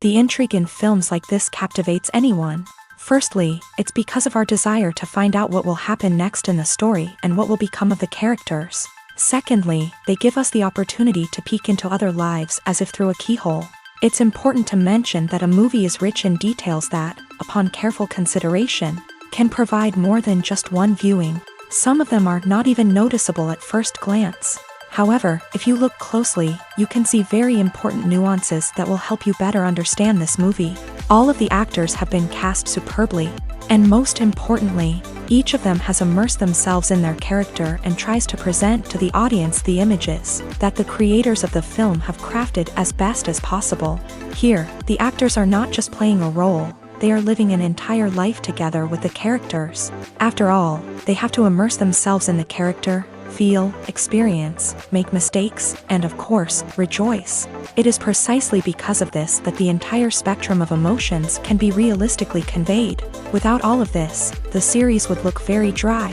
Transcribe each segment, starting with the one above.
The intrigue in films like this captivates anyone. Firstly, it's because of our desire to find out what will happen next in the story and what will become of the characters. Secondly, they give us the opportunity to peek into other lives as if through a keyhole. It's important to mention that a movie is rich in details that, upon careful consideration, can provide more than just one viewing. Some of them are not even noticeable at first glance. However, if you look closely, you can see very important nuances that will help you better understand this movie. All of the actors have been cast superbly, and most importantly, each of them has immersed themselves in their character and tries to present to the audience the images that the creators of the film have crafted as best as possible. Here, the actors are not just playing a role, they are living an entire life together with the characters. After all, they have to immerse themselves in the character, feel, experience, make mistakes, and of course, rejoice. It is precisely because of this that the entire spectrum of emotions can be realistically conveyed. Without all of this, the series would look very dry.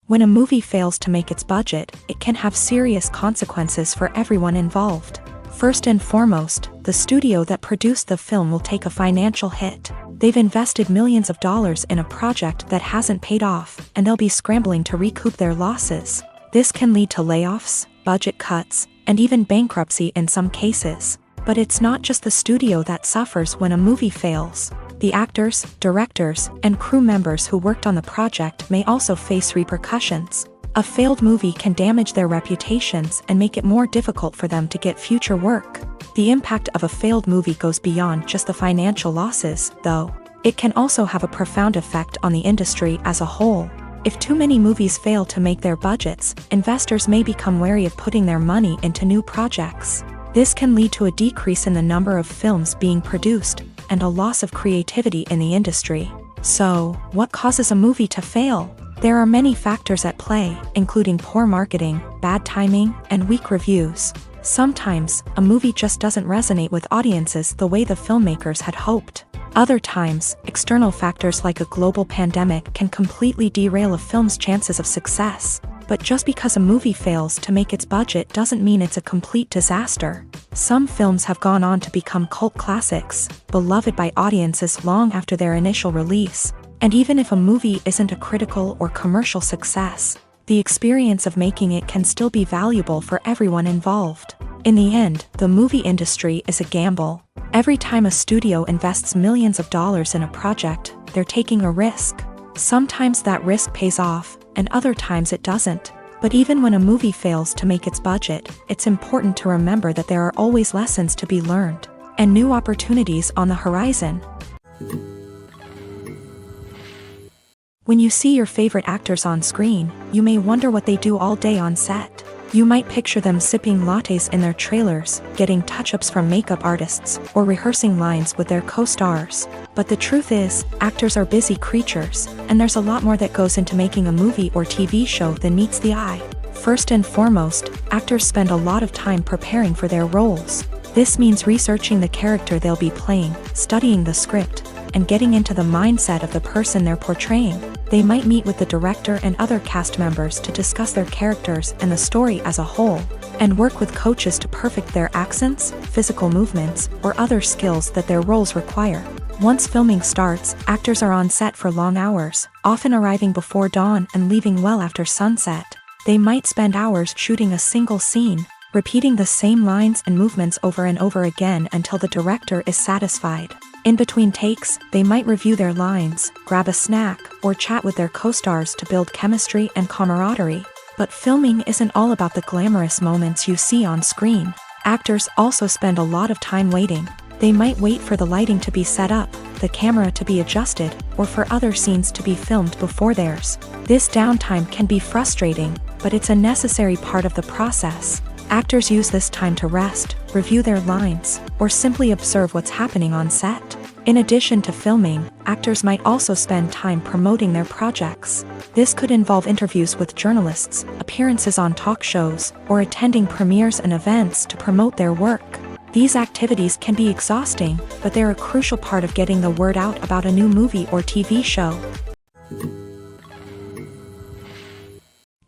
When a movie fails to make its budget, it can have serious consequences for everyone involved. First and foremost, the studio that produced the film will take a financial hit. They've invested millions of dollars in a project that hasn't paid off, and they'll be scrambling to recoup their losses. This can lead to layoffs, budget cuts, and even bankruptcy in some cases. But it's not just the studio that suffers when a movie fails. The actors, directors, and crew members who worked on the project may also face repercussions. A failed movie can damage their reputations and make it more difficult for them to get future work. The impact of a failed movie goes beyond just the financial losses, though. It can also have a profound effect on the industry as a whole. If too many movies fail to make their budgets, investors may become wary of putting their money into new projects. This can lead to a decrease in the number of films being produced, and a loss of creativity in the industry. So, what causes a movie to fail? There are many factors at play, including poor marketing, bad timing, and weak reviews. Sometimes, a movie just doesn't resonate with audiences the way the filmmakers had hoped. Other times, external factors like a global pandemic can completely derail a film's chances of success. But just because a movie fails to make its budget doesn't mean it's a complete disaster. Some films have gone on to become cult classics, beloved by audiences long after their initial release. And even if a movie isn't a critical or commercial success, the experience of making it can still be valuable for everyone involved. In the end, the movie industry is a gamble. Every time a studio invests millions of dollars in a project, they're taking a risk. Sometimes that risk pays off, and other times it doesn't. But even when a movie fails to make its budget, it's important to remember that there are always lessons to be learned, and new opportunities on the horizon. When you see your favorite actors on screen, you may wonder what they do all day on set. You might picture them sipping lattes in their trailers, getting touch-ups from makeup artists, or rehearsing lines with their co-stars. But the truth is, actors are busy creatures, and there's a lot more that goes into making a movie or TV show than meets the eye. First and foremost, actors spend a lot of time preparing for their roles. This means researching the character they'll be playing, studying the script, and getting into the mindset of the person they're portraying. They might meet with the director and other cast members to discuss their characters and the story as a whole, and work with coaches to perfect their accents, physical movements, or other skills that their roles require. Once filming starts, actors are on set for long hours, often arriving before dawn and leaving well after sunset. They might spend hours shooting a single scene, repeating the same lines and movements over and over again until the director is satisfied. In between takes, they might review their lines, grab a snack, or chat with their co-stars to build chemistry and camaraderie. But filming isn't all about the glamorous moments you see on screen. Actors also spend a lot of time waiting. They might wait for the lighting to be set up, the camera to be adjusted, or for other scenes to be filmed before theirs. This downtime can be frustrating, but it's a necessary part of the process. Actors use this time to rest, review their lines, or simply observe what's happening on set. In addition to filming, actors might also spend time promoting their projects. This could involve interviews with journalists, appearances on talk shows, or attending premieres and events to promote their work. These activities can be exhausting, but they're a crucial part of getting the word out about a new movie or TV show.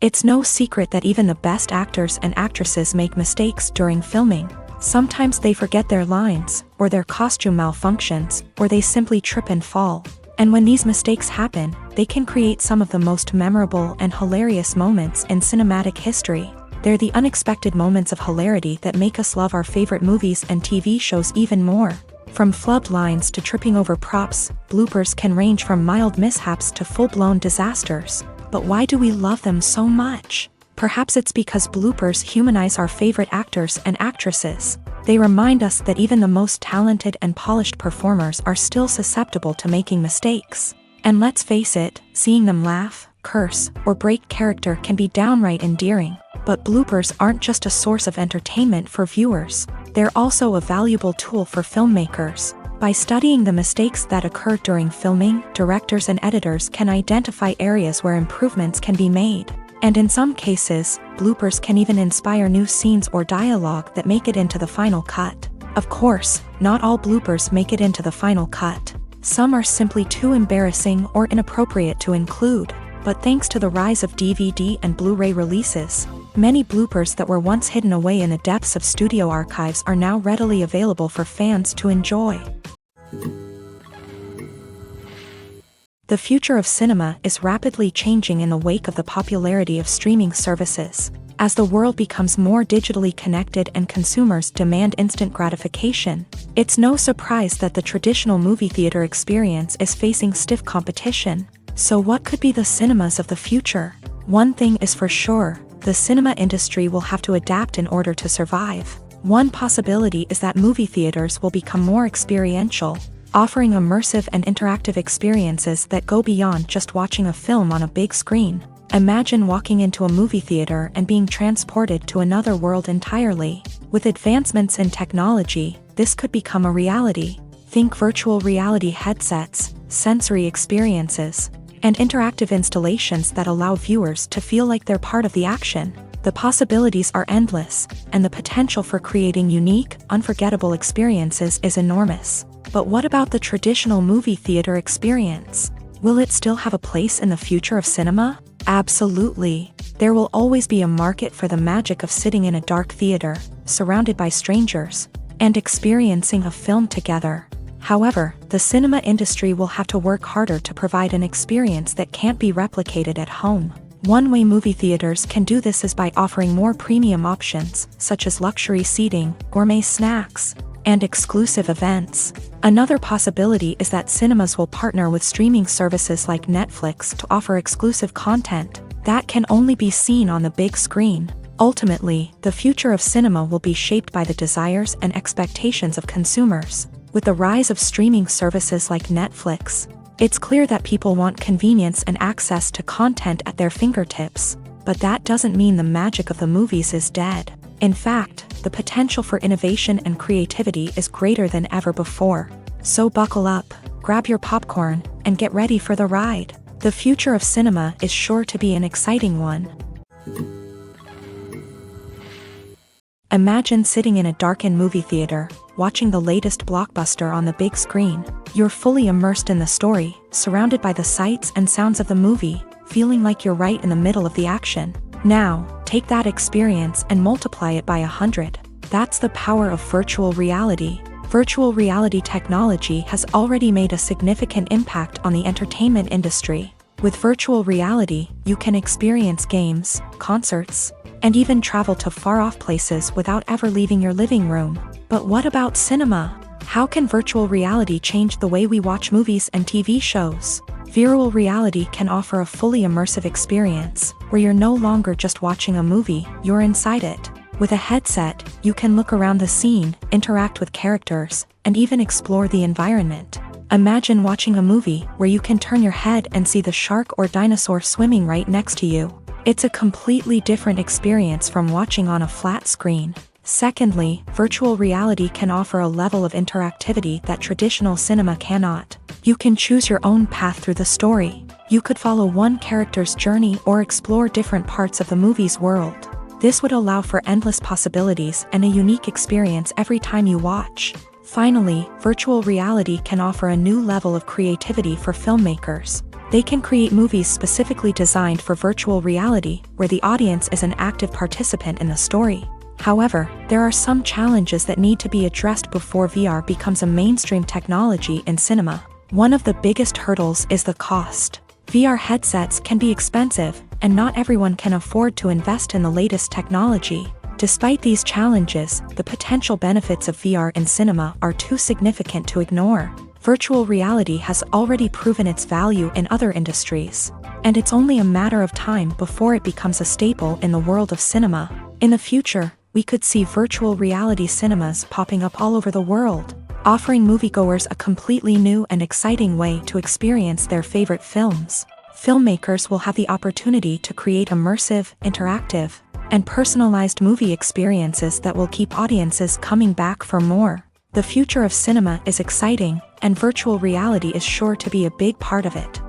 It's no secret that even the best actors and actresses make mistakes during filming. Sometimes they forget their lines, or their costume malfunctions, or they simply trip and fall. And when these mistakes happen, they can create some of the most memorable and hilarious moments in cinematic history. They're the unexpected moments of hilarity that make us love our favorite movies and TV shows even more. From flubbed lines to tripping over props, bloopers can range from mild mishaps to full-blown disasters. But why do we love them so much? Perhaps it's because bloopers humanize our favorite actors and actresses. They remind us that even the most talented and polished performers are still susceptible to making mistakes. And let's face it, seeing them laugh, curse, or break character can be downright endearing. But bloopers aren't just a source of entertainment for viewers. They're also a valuable tool for filmmakers. By studying the mistakes that occur during filming, directors and editors can identify areas where improvements can be made. And in some cases, bloopers can even inspire new scenes or dialogue that make it into the final cut. Of course, not all bloopers make it into the final cut. Some are simply too embarrassing or inappropriate to include. But thanks to the rise of DVD and Blu-ray releases, many bloopers that were once hidden away in the depths of studio archives are now readily available for fans to enjoy. The future of cinema is rapidly changing in the wake of the popularity of streaming services. As the world becomes more digitally connected and consumers demand instant gratification, it's no surprise that the traditional movie theater experience is facing stiff competition. So what could be the cinemas of the future? One thing is for sure, the cinema industry will have to adapt in order to survive. One possibility is that movie theaters will become more experiential, offering immersive and interactive experiences that go beyond just watching a film on a big screen. Imagine walking into a movie theater and being transported to another world entirely. With advancements in technology, this could become a reality. Think virtual reality headsets, sensory experiences, and interactive installations that allow viewers to feel like they're part of the action. The possibilities are endless, and the potential for creating unique, unforgettable experiences is enormous. But what about the traditional movie theater experience? Will it still have a place in the future of cinema? Absolutely. There will always be a market for the magic of sitting in a dark theater, surrounded by strangers, and experiencing a film together. However, the cinema industry will have to work harder to provide an experience that can't be replicated at home. One way movie theaters can do this is by offering more premium options, such as luxury seating, gourmet snacks, and exclusive events. Another possibility is that cinemas will partner with streaming services like Netflix to offer exclusive content that can only be seen on the big screen. Ultimately, the future of cinema will be shaped by the desires and expectations of consumers. With the rise of streaming services like Netflix, it's clear that people want convenience and access to content at their fingertips. But that doesn't mean the magic of the movies is dead. In fact, the potential for innovation and creativity is greater than ever before. So buckle up, grab your popcorn, and get ready for the ride. The future of cinema is sure to be an exciting one. Imagine sitting in a darkened movie theater, watching the latest blockbuster on the big screen. You're fully immersed in the story, surrounded by the sights and sounds of the movie, feeling like you're right in the middle of the action. Now, take that experience and multiply it by 100. That's the power of virtual reality. Virtual reality technology has already made a significant impact on the entertainment industry. With virtual reality, you can experience games, concerts, and even travel to far-off places without ever leaving your living room. But what about cinema? How can virtual reality change the way we watch movies and TV shows? Virtual reality can offer a fully immersive experience, where you're no longer just watching a movie, you're inside it. With a headset, you can look around the scene, interact with characters, and even explore the environment. Imagine watching a movie where you can turn your head and see the shark or dinosaur swimming right next to you. It's a completely different experience from watching on a flat screen. Secondly, virtual reality can offer a level of interactivity that traditional cinema cannot. You can choose your own path through the story. You could follow one character's journey or explore different parts of the movie's world. This would allow for endless possibilities and a unique experience every time you watch. Finally, virtual reality can offer a new level of creativity for filmmakers. They can create movies specifically designed for virtual reality, where the audience is an active participant in the story. However, there are some challenges that need to be addressed before VR becomes a mainstream technology in cinema. One of the biggest hurdles is the cost. VR headsets can be expensive, and not everyone can afford to invest in the latest technology. Despite these challenges, the potential benefits of VR in cinema are too significant to ignore. Virtual reality has already proven its value in other industries, and it's only a matter of time before it becomes a staple in the world of cinema. In the future, we could see virtual reality cinemas popping up all over the world, offering moviegoers a completely new and exciting way to experience their favorite films. Filmmakers will have the opportunity to create immersive, interactive, and personalized movie experiences that will keep audiences coming back for more. The future of cinema is exciting, and virtual reality is sure to be a big part of it.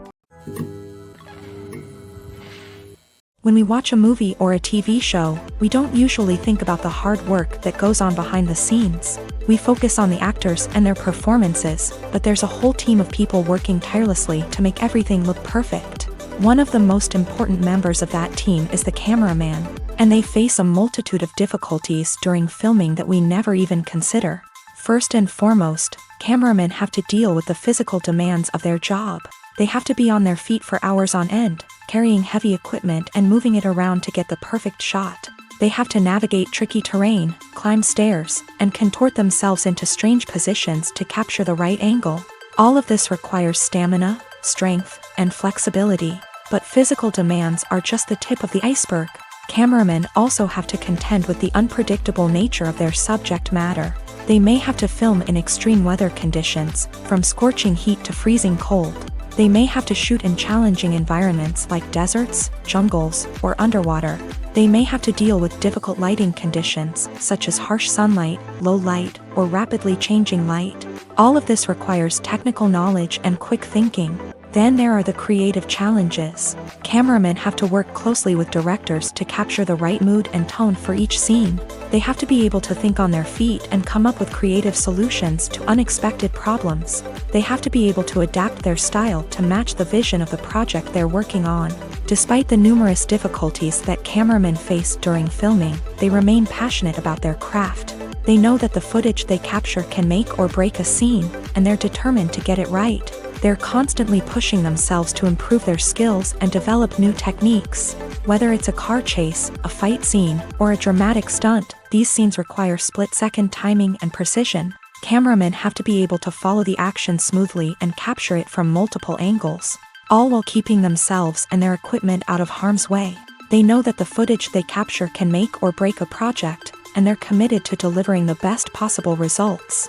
When we watch a movie or a TV show, we don't usually think about the hard work that goes on behind the scenes. We focus on the actors and their performances, but there's a whole team of people working tirelessly to make everything look perfect. One of the most important members of that team is the cameraman, and they face a multitude of difficulties during filming that we never even consider. First and foremost, cameramen have to deal with the physical demands of their job. They have to be on their feet for hours on end, carrying heavy equipment and moving it around to get the perfect shot. They have to navigate tricky terrain, climb stairs, and contort themselves into strange positions to capture the right angle. All of this requires stamina, strength, and flexibility. But physical demands are just the tip of the iceberg. Cameramen also have to contend with the unpredictable nature of their subject matter. They may have to film in extreme weather conditions, from scorching heat to freezing cold. They may have to shoot in challenging environments like deserts, jungles, or underwater. They may have to deal with difficult lighting conditions, such as harsh sunlight, low light, or rapidly changing light. All of this requires technical knowledge and quick thinking. Then there are the creative challenges. Cameramen have to work closely with directors to capture the right mood and tone for each scene. They have to be able to think on their feet and come up with creative solutions to unexpected problems. They have to be able to adapt their style to match the vision of the project they're working on. Despite the numerous difficulties that cameramen face during filming, they remain passionate about their craft. They know that the footage they capture can make or break a scene, and they're determined to get it right. They're constantly pushing themselves to improve their skills and develop new techniques. Whether it's a car chase, a fight scene, or a dramatic stunt, these scenes require split-second timing and precision. Cameramen have to be able to follow the action smoothly and capture it from multiple angles, all while keeping themselves and their equipment out of harm's way. They know that the footage they capture can make or break a project, and they're committed to delivering the best possible results.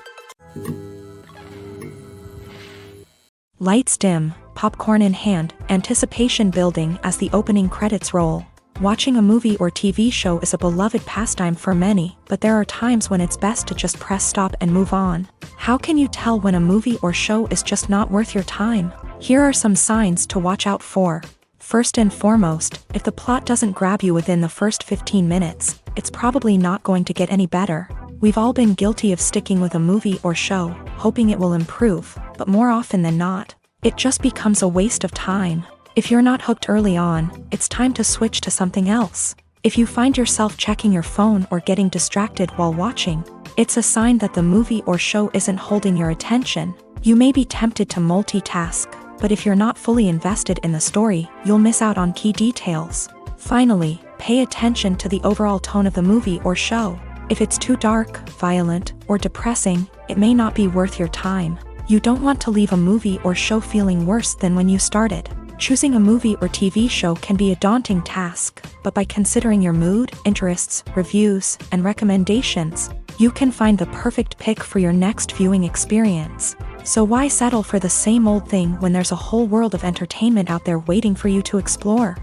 Lights dim, popcorn in hand, anticipation building as the opening credits roll. Watching a movie or TV show is a beloved pastime for many, but there are times when it's best to just press stop and move on. How can you tell when a movie or show is just not worth your time? Here are some signs to watch out for. First and foremost, if the plot doesn't grab you within the first 15 minutes, it's probably not going to get any better. We've all been guilty of sticking with a movie or show, hoping it will improve, but more often than not, it just becomes a waste of time. If you're not hooked early on, it's time to switch to something else. If you find yourself checking your phone or getting distracted while watching, it's a sign that the movie or show isn't holding your attention. You may be tempted to multitask, but if you're not fully invested in the story, you'll miss out on key details. Finally, pay attention to the overall tone of the movie or show. If it's too dark, violent, or depressing, it may not be worth your time. You don't want to leave a movie or show feeling worse than when you started. Choosing a movie or TV show can be a daunting task, but by considering your mood, interests, reviews, and recommendations, you can find the perfect pick for your next viewing experience. So why settle for the same old thing when there's a whole world of entertainment out there waiting for you to explore?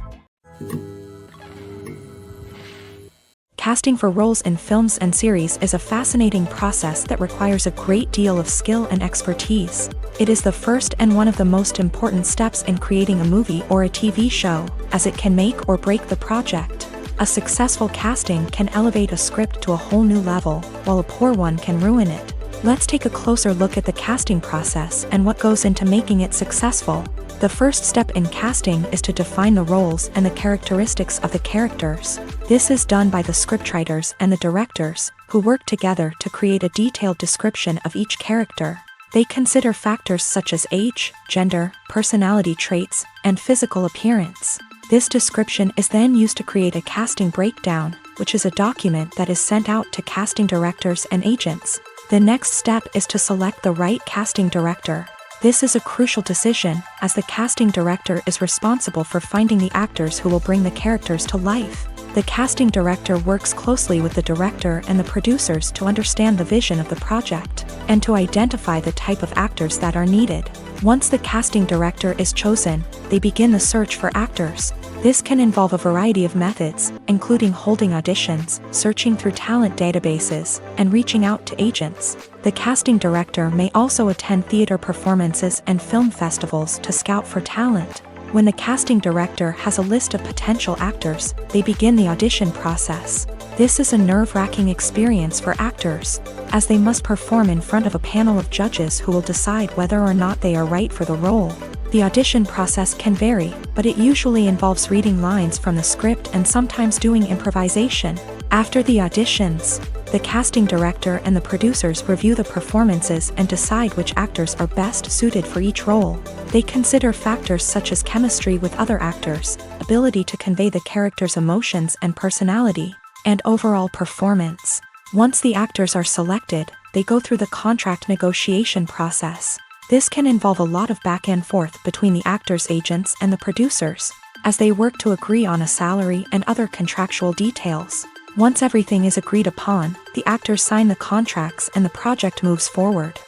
Casting for roles in films and series is a fascinating process that requires a great deal of skill and expertise. It is the first and one of the most important steps in creating a movie or a TV show, as it can make or break the project. A successful casting can elevate a script to a whole new level, while a poor one can ruin it. Let's take a closer look at the casting process and what goes into making it successful. The first step in casting is to define the roles and the characteristics of the characters. This is done by the scriptwriters and the directors, who work together to create a detailed description of each character. They consider factors such as age, gender, personality traits, and physical appearance. This description is then used to create a casting breakdown, which is a document that is sent out to casting directors and agents. The next step is to select the right casting director. This is a crucial decision, as the casting director is responsible for finding the actors who will bring the characters to life. The casting director works closely with the director and the producers to understand the vision of the project, and to identify the type of actors that are needed. Once the casting director is chosen, they begin the search for actors. This can involve a variety of methods, including holding auditions, searching through talent databases, and reaching out to agents. The casting director may also attend theater performances and film festivals to scout for talent. When the casting director has a list of potential actors, they begin the audition process. This is a nerve-wracking experience for actors, as they must perform in front of a panel of judges who will decide whether or not they are right for the role. The audition process can vary, but it usually involves reading lines from the script and sometimes doing improvisation. After the auditions, the casting director and the producers review the performances and decide which actors are best suited for each role. They consider factors such as chemistry with other actors, ability to convey the character's emotions and personality, and overall performance. Once the actors are selected, they go through the contract negotiation process. This can involve a lot of back and forth between the actors' agents and the producers, as they work to agree on a salary and other contractual details. Once everything is agreed upon, the actors sign the contracts and the project moves forward.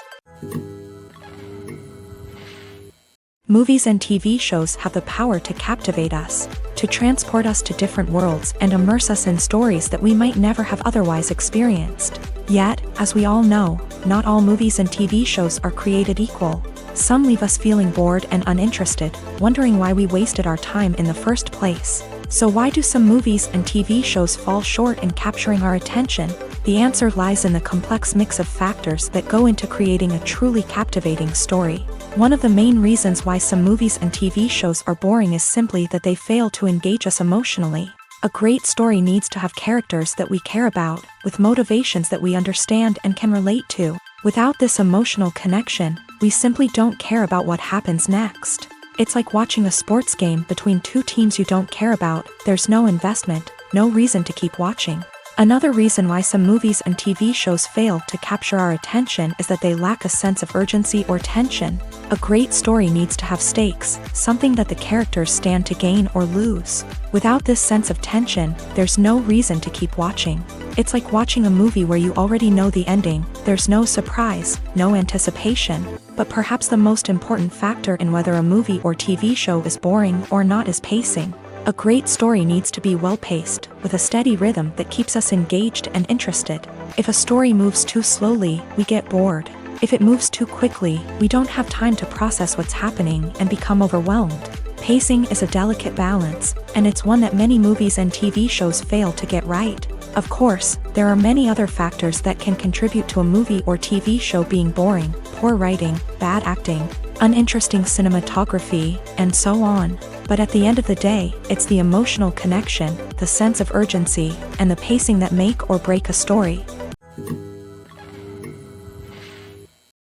Movies and TV shows have the power to captivate us, to transport us to different worlds and immerse us in stories that we might never have otherwise experienced. Yet, as we all know, not all movies and TV shows are created equal. Some leave us feeling bored and uninterested, wondering why we wasted our time in the first place. So why do some movies and TV shows fall short in capturing our attention? The answer lies in the complex mix of factors that go into creating a truly captivating story. One of the main reasons why some movies and TV shows are boring is simply that they fail to engage us emotionally. A great story needs to have characters that we care about, with motivations that we understand and can relate to. Without this emotional connection, we simply don't care about what happens next. It's like watching a sports game between two teams you don't care about. There's no investment, no reason to keep watching. Another reason why some movies and TV shows fail to capture our attention is that they lack a sense of urgency or tension. A great story needs to have stakes, something that the characters stand to gain or lose. Without this sense of tension, there's no reason to keep watching. It's like watching a movie where you already know the ending. There's no surprise, no anticipation. But perhaps the most important factor in whether a movie or TV show is boring or not is pacing. A great story needs to be well-paced, with a steady rhythm that keeps us engaged and interested. If a story moves too slowly, we get bored. If it moves too quickly, we don't have time to process what's happening and become overwhelmed. Pacing is a delicate balance, and it's one that many movies and TV shows fail to get right. Of course, there are many other factors that can contribute to a movie or TV show being boring: poor writing, bad acting, uninteresting cinematography, and so on. But at the end of the day, it's the emotional connection, the sense of urgency, and the pacing that make or break a story.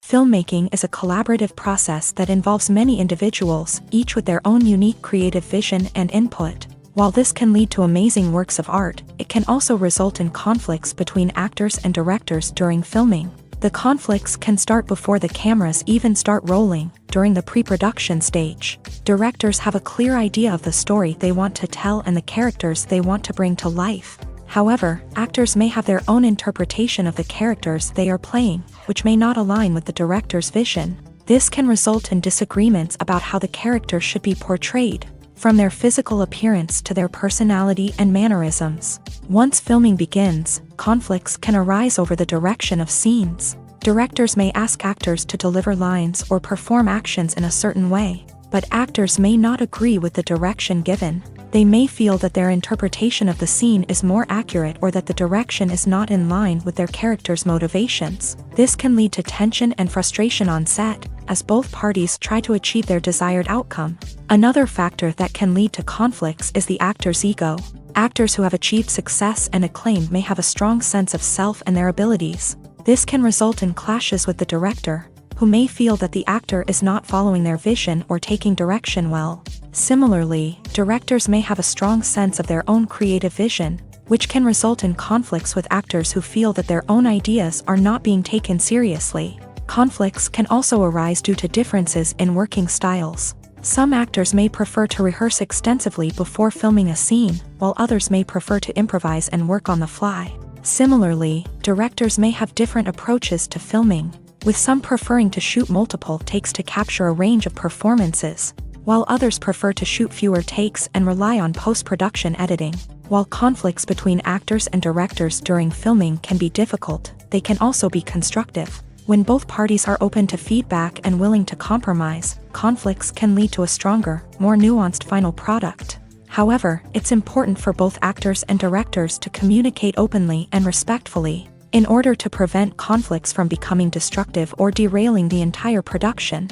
Filmmaking is a collaborative process that involves many individuals, each with their own unique creative vision and input. While this can lead to amazing works of art, it can also result in conflicts between actors and directors during filming. The conflicts can start before the cameras even start rolling, during the pre-production stage. Directors have a clear idea of the story they want to tell and the characters they want to bring to life. However, actors may have their own interpretation of the characters they are playing, which may not align with the director's vision. This can result in disagreements about how the character should be portrayed, from their physical appearance to their personality and mannerisms. Once filming begins, conflicts can arise over the direction of scenes. Directors may ask actors to deliver lines or perform actions in a certain way, but actors may not agree with the direction given. They may feel that their interpretation of the scene is more accurate or that the direction is not in line with their character's motivations. This can lead to tension and frustration on set, as both parties try to achieve their desired outcome. Another factor that can lead to conflicts is the actor's ego. Actors who have achieved success and acclaim may have a strong sense of self and their abilities. This can result in clashes with the director, who may feel that the actor is not following their vision or taking direction well. Similarly, directors may have a strong sense of their own creative vision, which can result in conflicts with actors who feel that their own ideas are not being taken seriously. Conflicts can also arise due to differences in working styles. Some actors may prefer to rehearse extensively before filming a scene, while others may prefer to improvise and work on the fly. Similarly, directors may have different approaches to filming, with some preferring to shoot multiple takes to capture a range of performances, while others prefer to shoot fewer takes and rely on post-production editing. While conflicts between actors and directors during filming can be difficult, they can also be constructive. When both parties are open to feedback and willing to compromise, conflicts can lead to a stronger, more nuanced final product. However, it's important for both actors and directors to communicate openly and respectfully, in order to prevent conflicts from becoming destructive or derailing the entire production.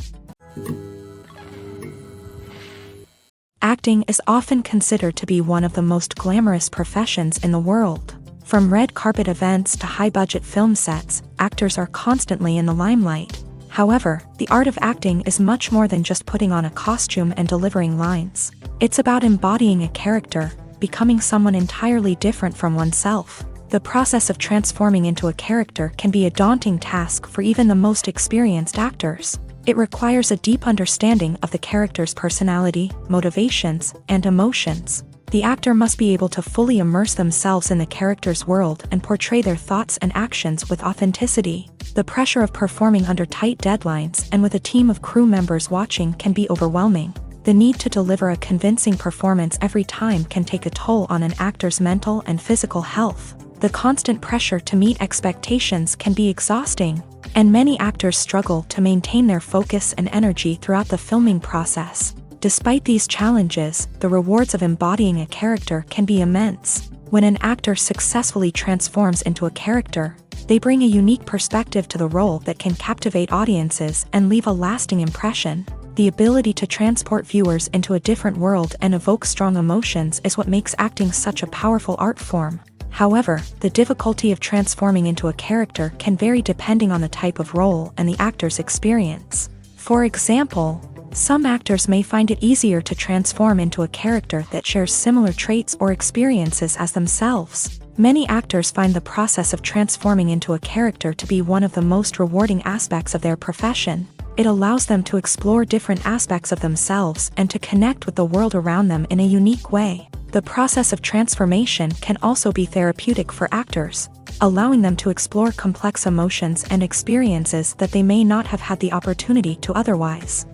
Acting is often considered to be one of the most glamorous professions in the world. From red carpet events to high-budget film sets, actors are constantly in the limelight. However, the art of acting is much more than just putting on a costume and delivering lines. It's about embodying a character, becoming someone entirely different from oneself. The process of transforming into a character can be a daunting task for even the most experienced actors. It requires a deep understanding of the character's personality, motivations, and emotions. The actor must be able to fully immerse themselves in the character's world and portray their thoughts and actions with authenticity. The pressure of performing under tight deadlines and with a team of crew members watching can be overwhelming. The need to deliver a convincing performance every time can take a toll on an actor's mental and physical health. The constant pressure to meet expectations can be exhausting, and many actors struggle to maintain their focus and energy throughout the filming process. Despite these challenges, the rewards of embodying a character can be immense. When an actor successfully transforms into a character, they bring a unique perspective to the role that can captivate audiences and leave a lasting impression. The ability to transport viewers into a different world and evoke strong emotions is what makes acting such a powerful art form. However, the difficulty of transforming into a character can vary depending on the type of role and the actor's experience. For example, some actors may find it easier to transform into a character that shares similar traits or experiences as themselves. Many actors find the process of transforming into a character to be one of the most rewarding aspects of their profession. It allows them to explore different aspects of themselves and to connect with the world around them in a unique way. The process of transformation can also be therapeutic for actors, allowing them to explore complex emotions and experiences that they may not have had the opportunity to otherwise.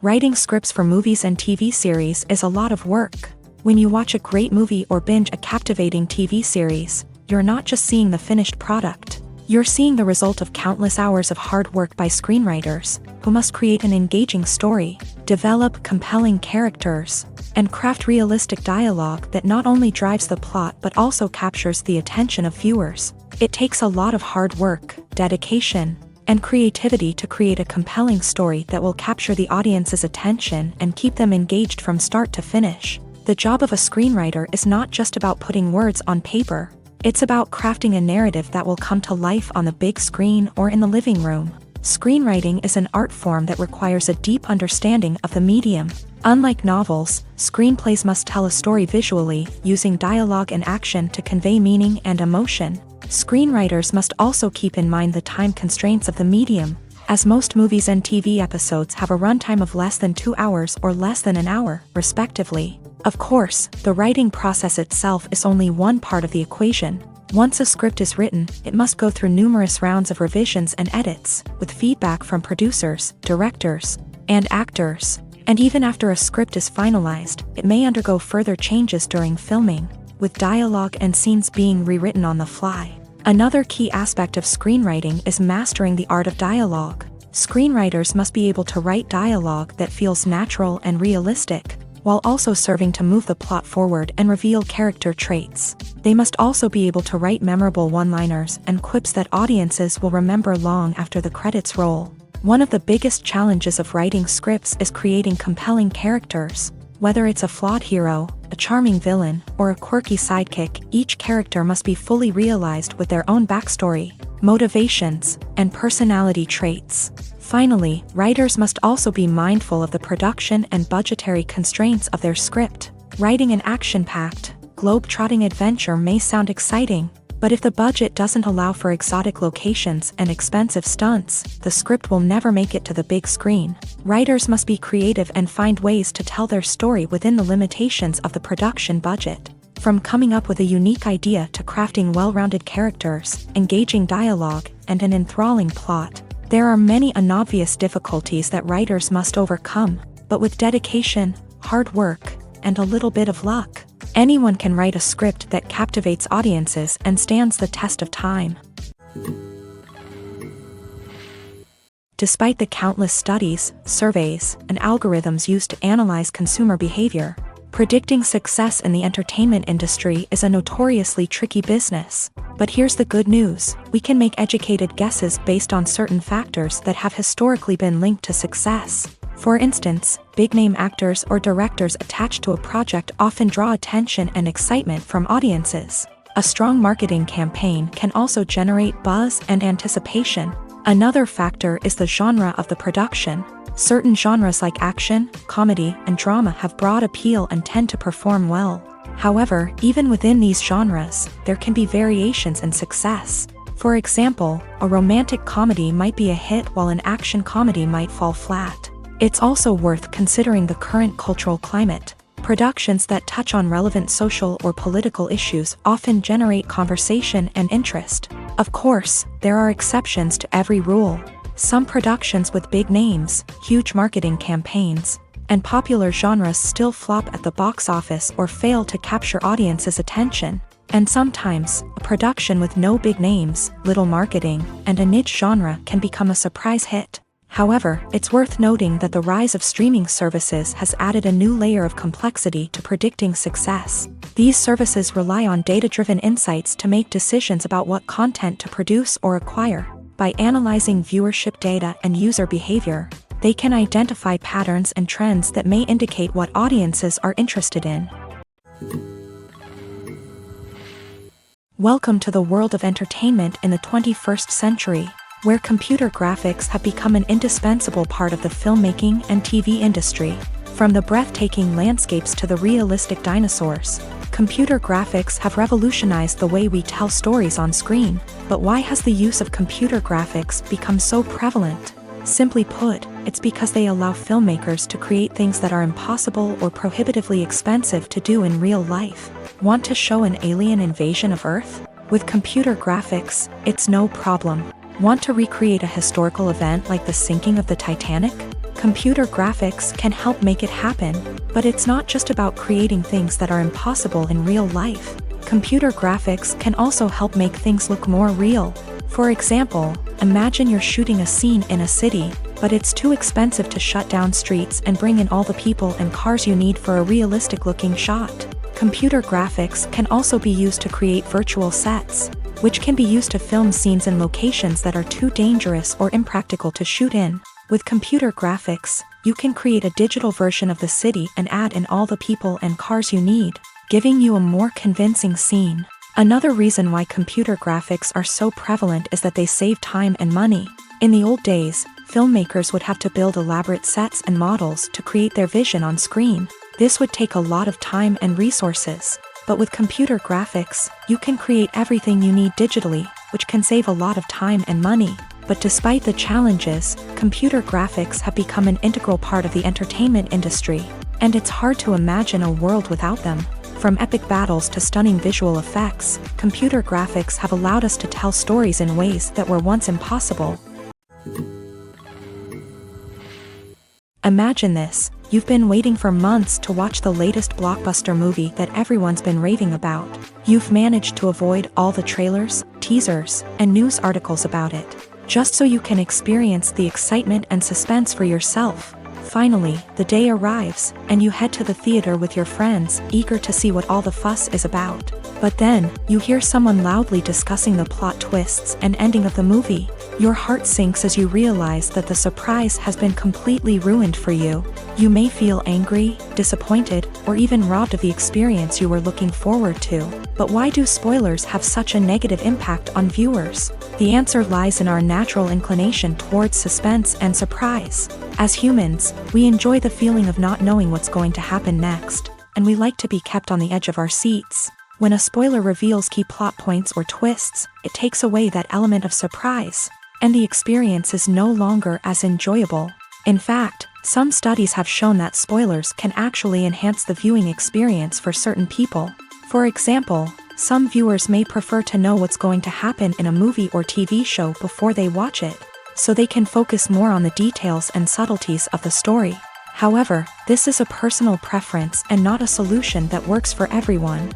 Writing scripts for movies and TV series is a lot of work. When you watch a great movie or binge a captivating TV series, you're not just seeing the finished product. You're seeing the result of countless hours of hard work by screenwriters, who must create an engaging story, develop compelling characters, and craft realistic dialogue that not only drives the plot but also captures the attention of viewers. It takes a lot of hard work, dedication, and creativity to create a compelling story that will capture the audience's attention and keep them engaged from start to finish. The job of a screenwriter is not just about putting words on paper. It's about crafting a narrative that will come to life on the big screen or in the living room. Screenwriting is an art form that requires a deep understanding of the medium. Unlike novels, screenplays must tell a story visually, using dialogue and action to convey meaning and emotion. Screenwriters must also keep in mind the time constraints of the medium, as most movies and TV episodes have a runtime of less than 2 hours or less than an hour, respectively. Of course, the writing process itself is only one part of the equation. Once a script is written, it must go through numerous rounds of revisions and edits, with feedback from producers, directors, and actors. And even after a script is finalized, it may undergo further changes during filming, with dialogue and scenes being rewritten on the fly. Another key aspect of screenwriting is mastering the art of dialogue. Screenwriters must be able to write dialogue that feels natural and realistic, while also serving to move the plot forward and reveal character traits. They must also be able to write memorable one-liners and quips that audiences will remember long after the credits roll. One of the biggest challenges of writing scripts is creating compelling characters. Whether it's a flawed hero, a charming villain, or a quirky sidekick, each character must be fully realized with their own backstory, motivations, and personality traits. Finally, writers must also be mindful of the production and budgetary constraints of their script. Writing an action-packed, globe-trotting adventure may sound exciting, but if the budget doesn't allow for exotic locations and expensive stunts, the script will never make it to the big screen. Writers must be creative and find ways to tell their story within the limitations of the production budget. From coming up with a unique idea to crafting well-rounded characters, engaging dialogue, and an enthralling plot, there are many unobvious difficulties that writers must overcome, but with dedication, hard work, and a little bit of luck, anyone can write a script that captivates audiences and stands the test of time. Despite the countless studies, surveys, and algorithms used to analyze consumer behavior, predicting success in the entertainment industry is a notoriously tricky business. But here's the good news: we can make educated guesses based on certain factors that have historically been linked to success. For instance, big-name actors or directors attached to a project often draw attention and excitement from audiences. A strong marketing campaign can also generate buzz and anticipation. Another factor is the genre of the production. Certain genres like action, comedy, and drama have broad appeal and tend to perform well. However, even within these genres, there can be variations in success. For example, a romantic comedy might be a hit while an action comedy might fall flat. It's also worth considering the current cultural climate. Productions that touch on relevant social or political issues often generate conversation and interest. Of course, there are exceptions to every rule. Some productions with big names, huge marketing campaigns, and popular genres still flop at the box office or fail to capture audiences' attention. And sometimes, a production with no big names, little marketing, and a niche genre can become a surprise hit. However, it's worth noting that the rise of streaming services has added a new layer of complexity to predicting success. These services rely on data-driven insights to make decisions about what content to produce or acquire. By analyzing viewership data and user behavior, they can identify patterns and trends that may indicate what audiences are interested in. Welcome to the world of entertainment in the 21st century, where computer graphics have become an indispensable part of the filmmaking and TV industry. From the breathtaking landscapes to the realistic dinosaurs, computer graphics have revolutionized the way we tell stories on screen. But why has the use of computer graphics become so prevalent? Simply put, it's because they allow filmmakers to create things that are impossible or prohibitively expensive to do in real life. Want to show an alien invasion of Earth? With computer graphics, it's no problem. Want to recreate a historical event like the sinking of the Titanic? Computer graphics can help make it happen, but it's not just about creating things that are impossible in real life. Computer graphics can also help make things look more real. For example, imagine you're shooting a scene in a city, but it's too expensive to shut down streets and bring in all the people and cars you need for a realistic-looking shot. Computer graphics can also be used to create virtual sets, which can be used to film scenes in locations that are too dangerous or impractical to shoot in. With computer graphics, you can create a digital version of the city and add in all the people and cars you need, giving you a more convincing scene. Another reason why computer graphics are so prevalent is that they save time and money. In the old days, filmmakers would have to build elaborate sets and models to create their vision on screen. This would take a lot of time and resources. But with computer graphics, you can create everything you need digitally, which can save a lot of time and money. But despite the challenges, computer graphics have become an integral part of the entertainment industry, and it's hard to imagine a world without them. From epic battles to stunning visual effects, computer graphics have allowed us to tell stories in ways that were once impossible. Imagine this: you've been waiting for months to watch the latest blockbuster movie that everyone's been raving about. You've managed to avoid all the trailers, teasers, and news articles about it, just so you can experience the excitement and suspense for yourself. Finally, the day arrives, and you head to the theater with your friends, eager to see what all the fuss is about. But then, you hear someone loudly discussing the plot twists and ending of the movie. Your heart sinks as you realize that the surprise has been completely ruined for you. You may feel angry, disappointed, or even robbed of the experience you were looking forward to. But why do spoilers have such a negative impact on viewers? The answer lies in our natural inclination towards suspense and surprise. As humans, we enjoy the feeling of not knowing what's going to happen next, and we like to be kept on the edge of our seats. When a spoiler reveals key plot points or twists, it takes away that element of surprise, and the experience is no longer as enjoyable. In fact, some studies have shown that spoilers can actually enhance the viewing experience for certain people. For example, some viewers may prefer to know what's going to happen in a movie or TV show before they watch it, so they can focus more on the details and subtleties of the story. However, this is a personal preference and not a solution that works for everyone.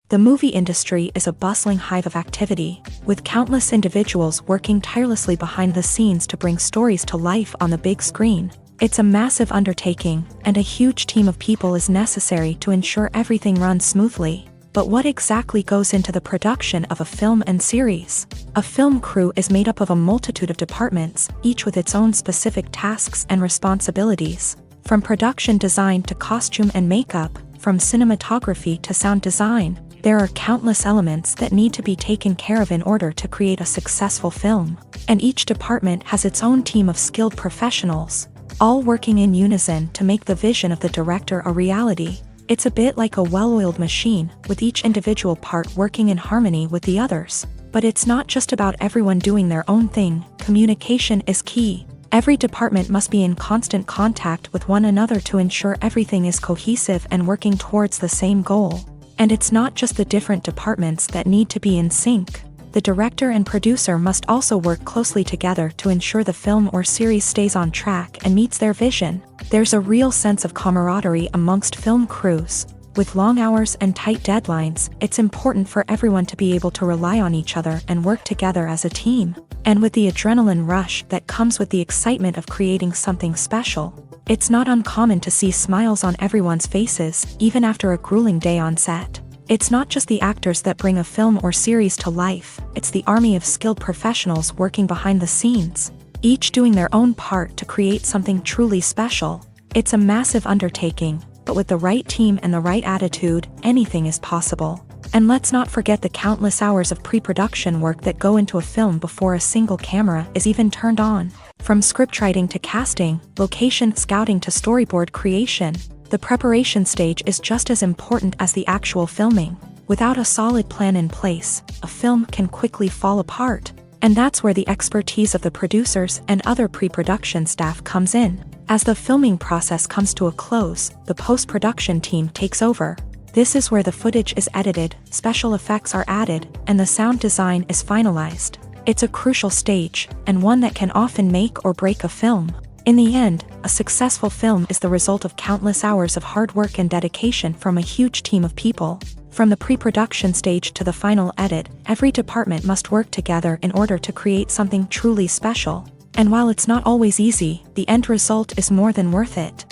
The movie industry is a bustling hive of activity, with countless individuals working tirelessly behind the scenes to bring stories to life on the big screen. It's a massive undertaking, and a huge team of people is necessary to ensure everything runs smoothly. But what exactly goes into the production of a film and series? A film crew is made up of a multitude of departments, each with its own specific tasks and responsibilities. From production design to costume and makeup, from cinematography to sound design, there are countless elements that need to be taken care of in order to create a successful film. And each department has its own team of skilled professionals, all working in unison to make the vision of the director a reality. It's a bit like a well-oiled machine, with each individual part working in harmony with the others. But it's not just about everyone doing their own thing. Communication is key. Every department must be in constant contact with one another to ensure everything is cohesive and working towards the same goal. And it's not just the different departments that need to be in sync. The director and producer must also work closely together to ensure the film or series stays on track and meets their vision. There's a real sense of camaraderie amongst film crews. With long hours and tight deadlines, it's important for everyone to be able to rely on each other and work together as a team. And with the adrenaline rush that comes with the excitement of creating something special, it's not uncommon to see smiles on everyone's faces, even after a grueling day on set. It's not just the actors that bring a film or series to life, it's the army of skilled professionals working behind the scenes, each doing their own part to create something truly special. It's a massive undertaking, but with the right team and the right attitude, anything is possible. And let's not forget the countless hours of pre-production work that go into a film before a single camera is even turned on. From scriptwriting to casting, location scouting to storyboard creation, the preparation stage is just as important as the actual filming. Without a solid plan in place, a film can quickly fall apart. And that's where the expertise of the producers and other pre-production staff comes in. As the filming process comes to a close, the post-production team takes over. This is where the footage is edited, special effects are added, and the sound design is finalized. It's a crucial stage, and one that can often make or break a film. In the end, a successful film is the result of countless hours of hard work and dedication from a huge team of people. From the pre-production stage to the final edit, every department must work together in order to create something truly special. And while it's not always easy, the end result is more than worth it.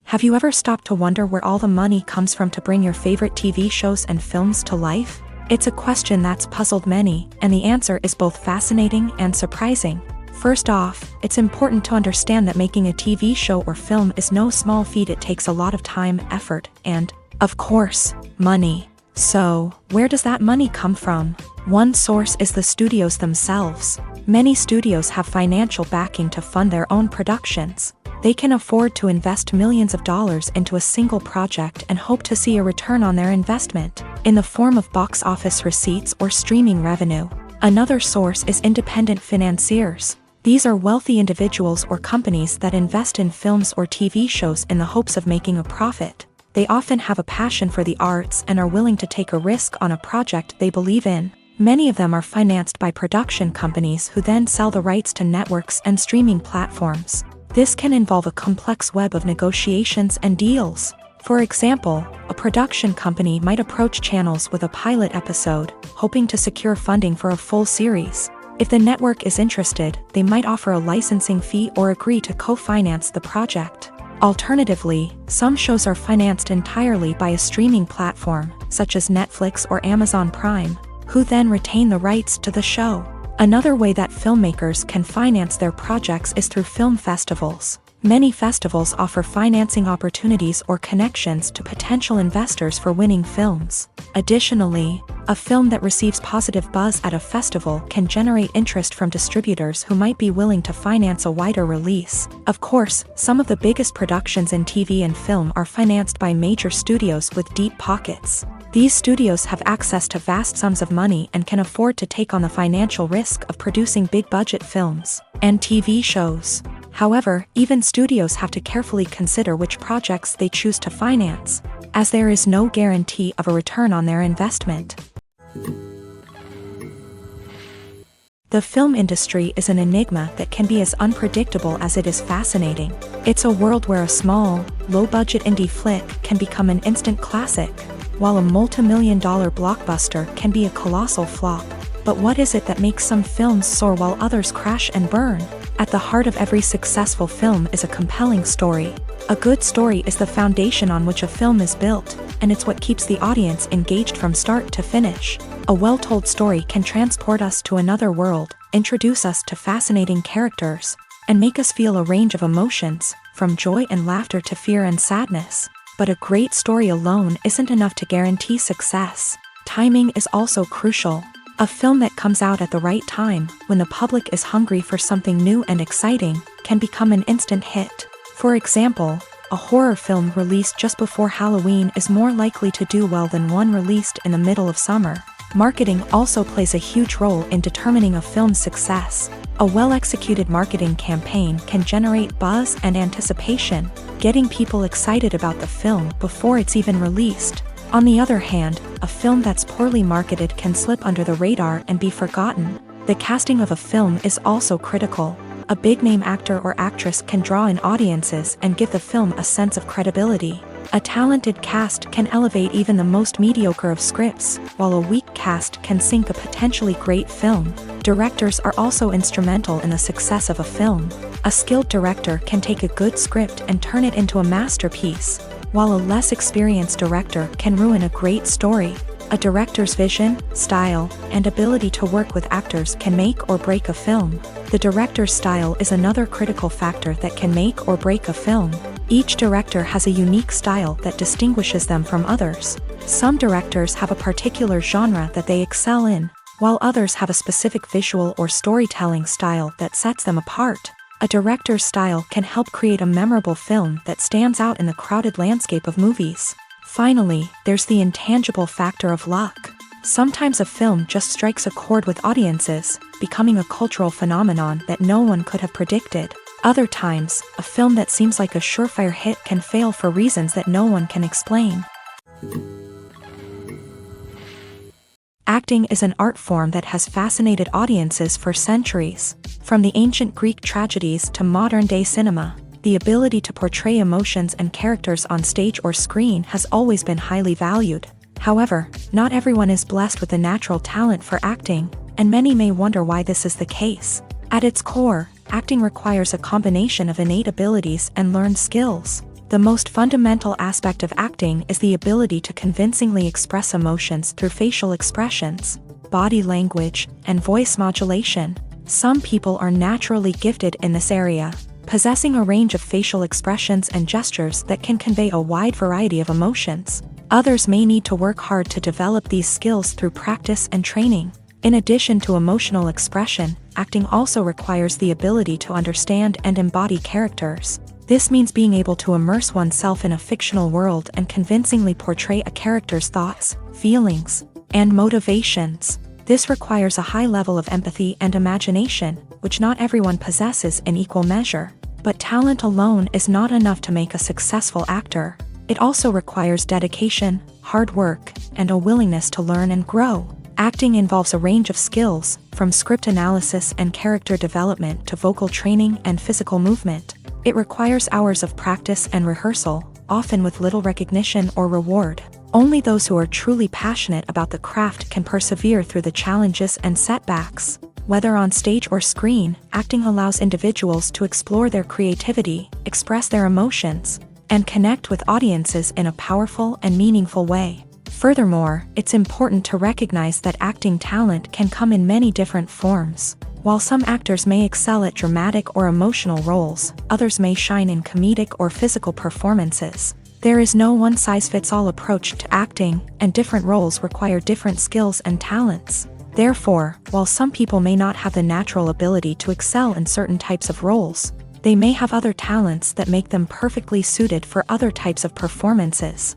Have you ever stopped to wonder where all the money comes from to bring your favorite TV shows and films to life? It's a question that's puzzled many, and the answer is both fascinating and surprising. First off, it's important to understand that making a TV show or film is no small feat. It takes a lot of time, effort, and, of course, money. So, where does that money come from? One source is the studios themselves. Many studios have financial backing to fund their own productions. They can afford to invest millions of dollars into a single project and hope to see a return on their investment, in the form of box office receipts or streaming revenue. Another source is independent financiers. These are wealthy individuals or companies that invest in films or TV shows in the hopes of making a profit. They often have a passion for the arts and are willing to take a risk on a project they believe in. Many of them are financed by production companies who then sell the rights to networks and streaming platforms. This can involve a complex web of negotiations and deals. For example, a production company might approach channels with a pilot episode, hoping to secure funding for a full series. If the network is interested, they might offer a licensing fee or agree to co-finance the project. Alternatively, some shows are financed entirely by a streaming platform, such as Netflix or Amazon Prime, who then retain the rights to the show. Another way that filmmakers can finance their projects is through film festivals. Many festivals offer financing opportunities or connections to potential investors for winning films. Additionally, a film that receives positive buzz at a festival can generate interest from distributors who might be willing to finance a wider release. Of course, some of the biggest productions in TV and film are financed by major studios with deep pockets. These studios have access to vast sums of money and can afford to take on the financial risk of producing big-budget films and TV shows. However, even studios have to carefully consider which projects they choose to finance, as there is no guarantee of a return on their investment. The film industry is an enigma that can be as unpredictable as it is fascinating. It's a world where a small, low-budget indie flick can become an instant classic, while a multi-million-dollar blockbuster can be a colossal flop. But what is it that makes some films soar while others crash and burn? At the heart of every successful film is a compelling story. A good story is the foundation on which a film is built, and it's what keeps the audience engaged from start to finish. A well-told story can transport us to another world, introduce us to fascinating characters, and make us feel a range of emotions, from joy and laughter to fear and sadness. But a great story alone isn't enough to guarantee success. Timing is also crucial. A film that comes out at the right time, when the public is hungry for something new and exciting, can become an instant hit. For example, a horror film released just before Halloween is more likely to do well than one released in the middle of summer. Marketing also plays a huge role in determining a film's success. A well-executed marketing campaign can generate buzz and anticipation, getting people excited about the film before it's even released. On the other hand, a film that's poorly marketed can slip under the radar and be forgotten. The casting of a film is also critical. A big-name actor or actress can draw in audiences and give the film a sense of credibility. A talented cast can elevate even the most mediocre of scripts, while a weak cast can sink a potentially great film. Directors are also instrumental in the success of a film. A skilled director can take a good script and turn it into a masterpiece, while a less experienced director can ruin a great story. A director's vision, style, and ability to work with actors can make or break a film. The director's style is another critical factor that can make or break a film. Each director has a unique style that distinguishes them from others. Some directors have a particular genre that they excel in, while others have a specific visual or storytelling style that sets them apart. A director's style can help create a memorable film that stands out in the crowded landscape of movies. Finally, there's the intangible factor of luck. Sometimes a film just strikes a chord with audiences, becoming a cultural phenomenon that no one could have predicted. Other times, a film that seems like a surefire hit can fail for reasons that no one can explain. Acting is an art form that has fascinated audiences for centuries. From the ancient Greek tragedies to modern-day cinema, the ability to portray emotions and characters on stage or screen has always been highly valued. However, not everyone is blessed with a natural talent for acting, and many may wonder why this is the case. At its core, acting requires a combination of innate abilities and learned skills. The most fundamental aspect of acting is the ability to convincingly express emotions through facial expressions, body language, and voice modulation. Some people are naturally gifted in this area, possessing a range of facial expressions and gestures that can convey a wide variety of emotions. Others may need to work hard to develop these skills through practice and training. In addition to emotional expression, acting also requires the ability to understand and embody characters. This means being able to immerse oneself in a fictional world and convincingly portray a character's thoughts, feelings, and motivations. This requires a high level of empathy and imagination, which not everyone possesses in equal measure. But talent alone is not enough to make a successful actor. It also requires dedication, hard work, and a willingness to learn and grow. Acting involves a range of skills, from script analysis and character development to vocal training and physical movement. It requires hours of practice and rehearsal, often with little recognition or reward. Only those who are truly passionate about the craft can persevere through the challenges and setbacks. Whether on stage or screen, acting allows individuals to explore their creativity, express their emotions, and connect with audiences in a powerful and meaningful way. Furthermore, it's important to recognize that acting talent can come in many different forms. While some actors may excel at dramatic or emotional roles, others may shine in comedic or physical performances. There is no one-size-fits-all approach to acting, and different roles require different skills and talents. Therefore, while some people may not have the natural ability to excel in certain types of roles, they may have other talents that make them perfectly suited for other types of performances.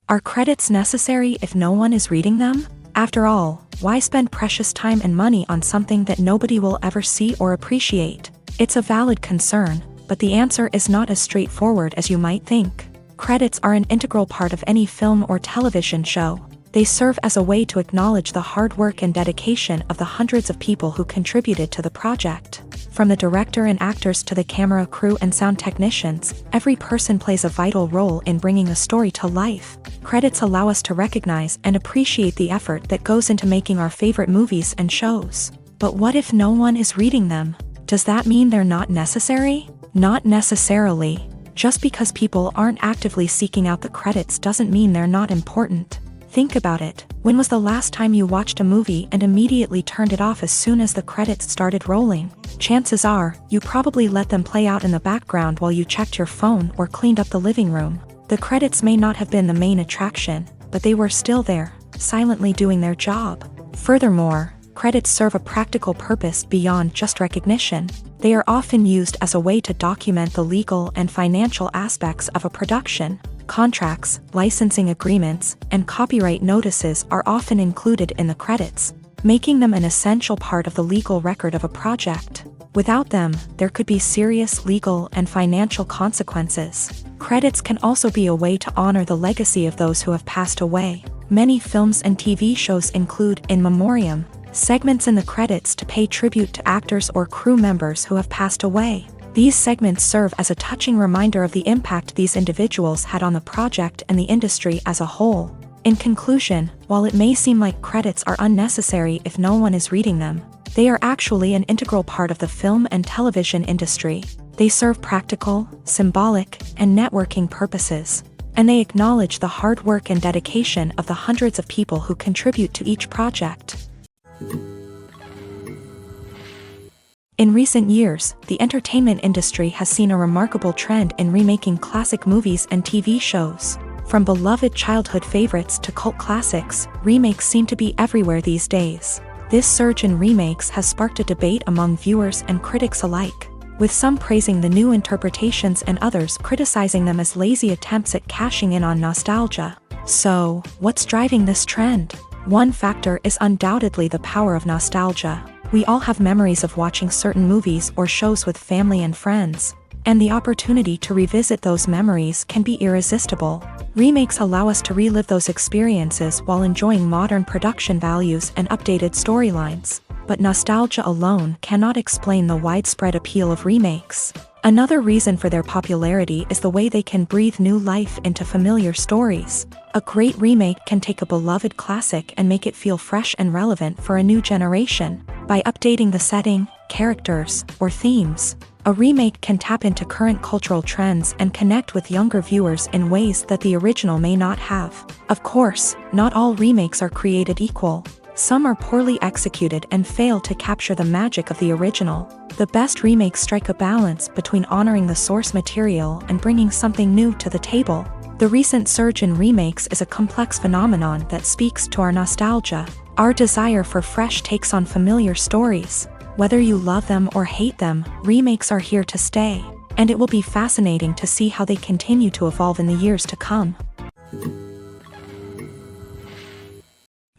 Are credits necessary if no one is reading them? After all, why spend precious time and money on something that nobody will ever see or appreciate? It's a valid concern, but the answer is not as straightforward as you might think. Credits are an integral part of any film or television show. They serve as a way to acknowledge the hard work and dedication of the hundreds of people who contributed to the project. From the director and actors to the camera crew and sound technicians, every person plays a vital role in bringing a story to life. Credits allow us to recognize and appreciate the effort that goes into making our favorite movies and shows. But what if no one is reading them? Does that mean they're not necessary? Not necessarily. Just because people aren't actively seeking out the credits doesn't mean they're not important. Think about it. When was the last time you watched a movie and immediately turned it off as soon as the credits started rolling? Chances are, you probably let them play out in the background while you checked your phone or cleaned up the living room. The credits may not have been the main attraction, but they were still there, silently doing their job. Furthermore, credits serve a practical purpose beyond just recognition. They are often used as a way to document the legal and financial aspects of a production. Contracts, licensing agreements, and copyright notices are often included in the credits, making them an essential part of the legal record of a project. Without them, there could be serious legal and financial consequences. Credits can also be a way to honor the legacy of those who have passed away. Many films and TV shows include in memoriam segments in the credits to pay tribute to actors or crew members who have passed away. These segments serve as a touching reminder of the impact these individuals had on the project and the industry as a whole. In conclusion, while it may seem like credits are unnecessary if no one is reading them, they are actually an integral part of the film and television industry. They serve practical, symbolic, and networking purposes, and they acknowledge the hard work and dedication of the hundreds of people who contribute to each project. In recent years, the entertainment industry has seen a remarkable trend in remaking classic movies and TV shows. From beloved childhood favorites to cult classics, remakes seem to be everywhere these days. This surge in remakes has sparked a debate among viewers and critics alike, with some praising the new interpretations and others criticizing them as lazy attempts at cashing in on nostalgia. So, what's driving this trend? One factor is undoubtedly the power of nostalgia. We all have memories of watching certain movies or shows with family and friends, and the opportunity to revisit those memories can be irresistible. Remakes allow us to relive those experiences while enjoying modern production values and updated storylines. But nostalgia alone cannot explain the widespread appeal of remakes. Another reason for their popularity is the way they can breathe new life into familiar stories. A great remake can take a beloved classic and make it feel fresh and relevant for a new generation. By updating the setting, characters, or themes, a remake can tap into current cultural trends and connect with younger viewers in ways that the original may not have. Of course, not all remakes are created equal. Some are poorly executed and fail to capture the magic of the original. The best remakes strike a balance between honoring the source material and bringing something new to the table. The recent surge in remakes is a complex phenomenon that speaks to our nostalgia, our desire for fresh takes on familiar stories. Whether you love them or hate them, remakes are here to stay, and it will be fascinating to see how they continue to evolve in the years to come.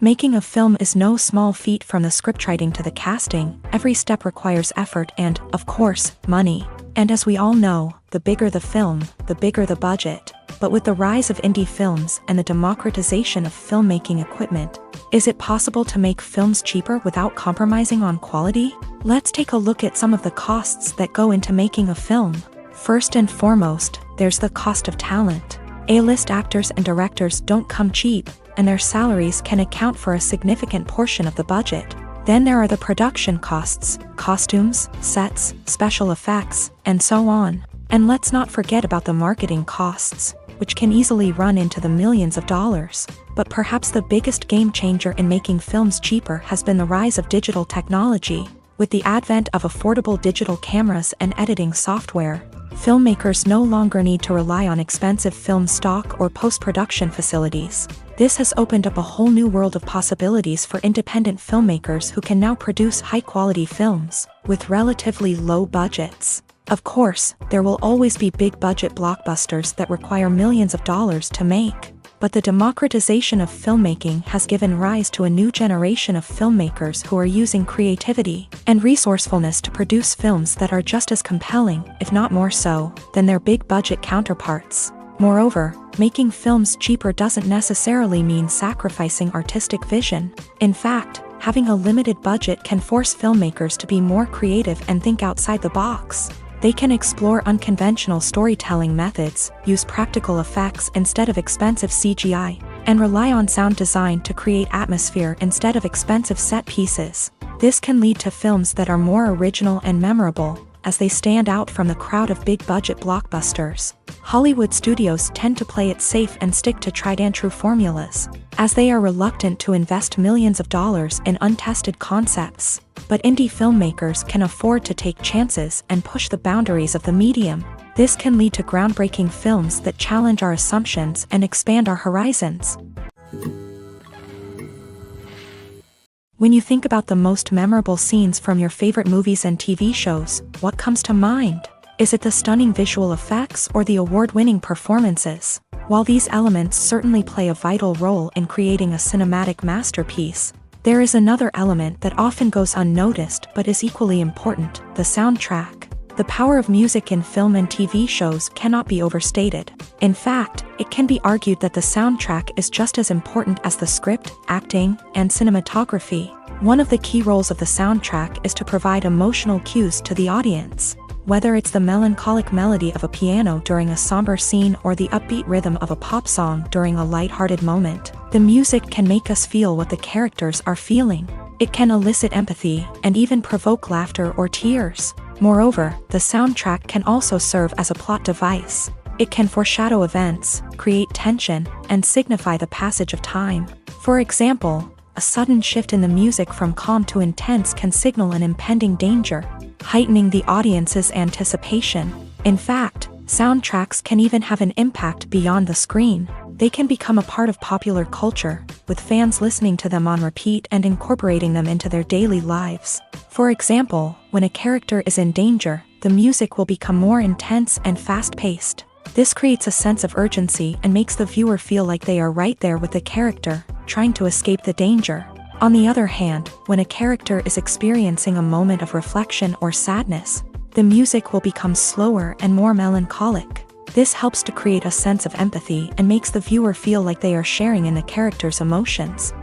Making a film is no small feat. From the scriptwriting to the casting, every step requires effort and, of course, money. And as we all know, the bigger the film, the bigger the budget. But with the rise of indie films and the democratization of filmmaking equipment, is it possible to make films cheaper without compromising on quality? Let's take a look at some of the costs that go into making a film. First and foremost, there's the cost of talent. A-list actors and directors don't come cheap, and their salaries can account for a significant portion of the budget. Then there are the production costs, costumes, sets, special effects, and so on. And let's not forget about the marketing costs, which can easily run into the millions of dollars. But perhaps the biggest game changer in making films cheaper has been the rise of digital technology. With the advent of affordable digital cameras and editing software, filmmakers no longer need to rely on expensive film stock or post-production facilities. This has opened up a whole new world of possibilities for independent filmmakers who can now produce high-quality films with relatively low budgets. Of course, there will always be big-budget blockbusters that require millions of dollars to make. But the democratization of filmmaking has given rise to a new generation of filmmakers who are using creativity and resourcefulness to produce films that are just as compelling, if not more so, than their big-budget counterparts. Moreover, making films cheaper doesn't necessarily mean sacrificing artistic vision. In fact, having a limited budget can force filmmakers to be more creative and think outside the box. They can explore unconventional storytelling methods, use practical effects instead of expensive CGI, and rely on sound design to create atmosphere instead of expensive set pieces. This can lead to films that are more original and memorable, as they stand out from the crowd of big-budget blockbusters. Hollywood studios tend to play it safe and stick to tried-and-true formulas, as they are reluctant to invest millions of dollars in untested concepts. But indie filmmakers can afford to take chances and push the boundaries of the medium. This can lead to groundbreaking films that challenge our assumptions and expand our horizons. When you think about the most memorable scenes from your favorite movies and TV shows, what comes to mind? Is it the stunning visual effects or the award-winning performances? While these elements certainly play a vital role in creating a cinematic masterpiece, there is another element that often goes unnoticed but is equally important: the soundtrack. The power of music in film and TV shows cannot be overstated. In fact, it can be argued that the soundtrack is just as important as the script, acting, and cinematography. One of the key roles of the soundtrack is to provide emotional cues to the audience. Whether it's the melancholic melody of a piano during a somber scene or the upbeat rhythm of a pop song during a light-hearted moment, the music can make us feel what the characters are feeling. It can elicit empathy and even provoke laughter or tears. Moreover, the soundtrack can also serve as a plot device. It can foreshadow events, create tension, and signify the passage of time. For example, a sudden shift in the music from calm to intense can signal an impending danger, heightening the audience's anticipation. In fact, soundtracks can even have an impact beyond the screen. They can become a part of popular culture, with fans listening to them on repeat and incorporating them into their daily lives. For example, when a character is in danger, the music will become more intense and fast-paced. This creates a sense of urgency and makes the viewer feel like they are right there with the character, trying to escape the danger. On the other hand, when a character is experiencing a moment of reflection or sadness, the music will become slower and more melancholic. This helps to create a sense of empathy and makes the viewer feel like they are sharing in the character's emotions.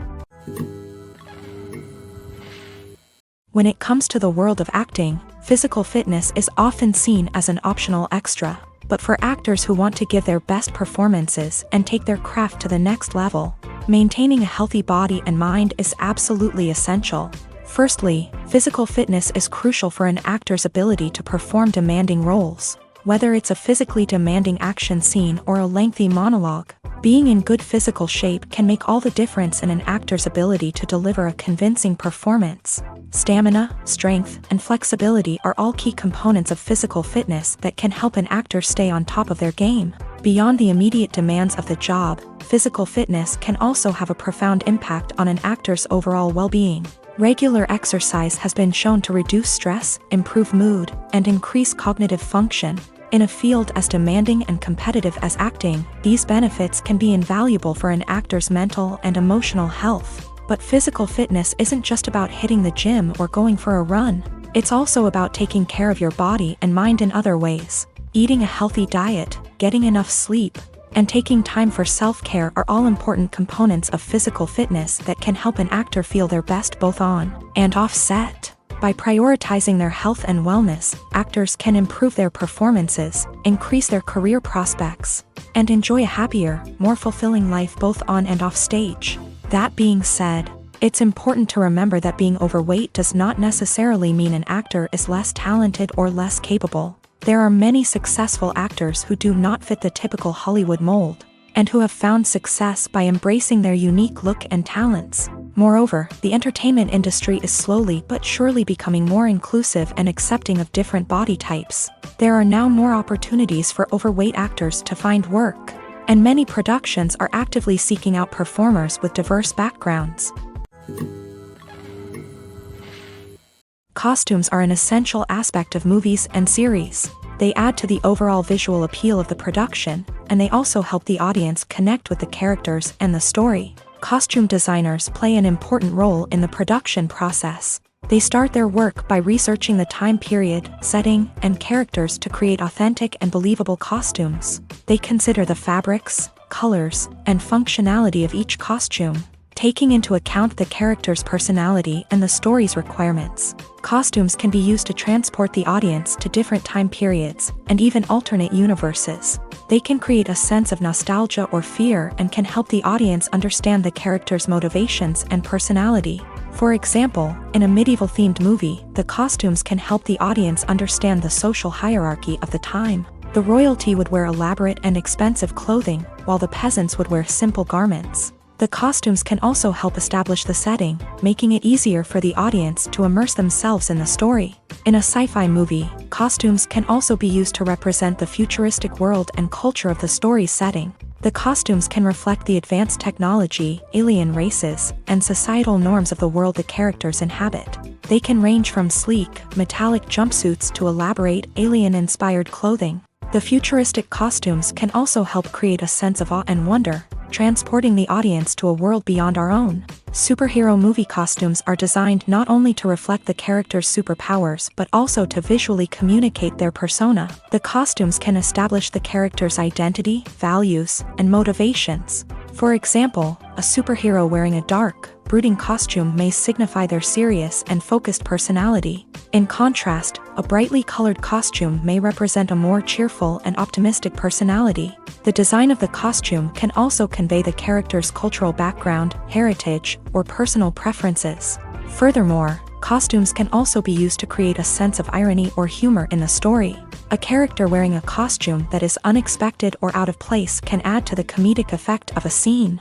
When it comes to the world of acting, physical fitness is often seen as an optional extra. But for actors who want to give their best performances and take their craft to the next level, maintaining a healthy body and mind is absolutely essential. Firstly, physical fitness is crucial for an actor's ability to perform demanding roles. Whether it's a physically demanding action scene or a lengthy monologue, being in good physical shape can make all the difference in an actor's ability to deliver a convincing performance. Stamina, strength, and flexibility are all key components of physical fitness that can help an actor stay on top of their game. Beyond the immediate demands of the job, physical fitness can also have a profound impact on an actor's overall well-being. Regular exercise has been shown to reduce stress, improve mood, and increase cognitive function. In a field as demanding and competitive as acting, these benefits can be invaluable for an actor's mental and emotional health. But physical fitness isn't just about hitting the gym or going for a run. It's also about taking care of your body and mind in other ways. Eating a healthy diet, getting enough sleep, and taking time for self-care are all important components of physical fitness that can help an actor feel their best both on and off set. By prioritizing their health and wellness, actors can improve their performances, increase their career prospects, and enjoy a happier, more fulfilling life both on and off stage. That being said, it's important to remember that being overweight does not necessarily mean an actor is less talented or less capable. There are many successful actors who do not fit the typical Hollywood mold, and who have found success by embracing their unique look and talents. Moreover, the entertainment industry is slowly but surely becoming more inclusive and accepting of different body types. There are now more opportunities for overweight actors to find work, and many productions are actively seeking out performers with diverse backgrounds. Costumes are an essential aspect of movies and series. They add to the overall visual appeal of the production, and they also help the audience connect with the characters and the story. Costume designers play an important role in the production process. They start their work by researching the time period, setting, and characters to create authentic and believable costumes. They consider the fabrics, colors, and functionality of each costume, taking into account the character's personality and the story's requirements. Costumes can be used to transport the audience to different time periods, and even alternate universes. They can create a sense of nostalgia or fear and can help the audience understand the character's motivations and personality. For example, in a medieval-themed movie, the costumes can help the audience understand the social hierarchy of the time. The royalty would wear elaborate and expensive clothing, while the peasants would wear simple garments. The costumes can also help establish the setting, making it easier for the audience to immerse themselves in the story. In a sci-fi movie, costumes can also be used to represent the futuristic world and culture of the story's setting. The costumes can reflect the advanced technology, alien races, and societal norms of the world the characters inhabit. They can range from sleek, metallic jumpsuits to elaborate, alien-inspired clothing. The futuristic costumes can also help create a sense of awe and wonder, transporting the audience to a world beyond our own. Superhero movie costumes are designed not only to reflect the character's superpowers but also to visually communicate their persona. The costumes can establish the character's identity, values, and motivations. For example, a superhero wearing a dark, brooding costume may signify their serious and focused personality. In contrast, a brightly colored costume may represent a more cheerful and optimistic personality. The design of the costume can also convey the character's cultural background, heritage, or personal preferences. Furthermore, costumes can also be used to create a sense of irony or humor in the story. A character wearing a costume that is unexpected or out of place can add to the comedic effect of a scene.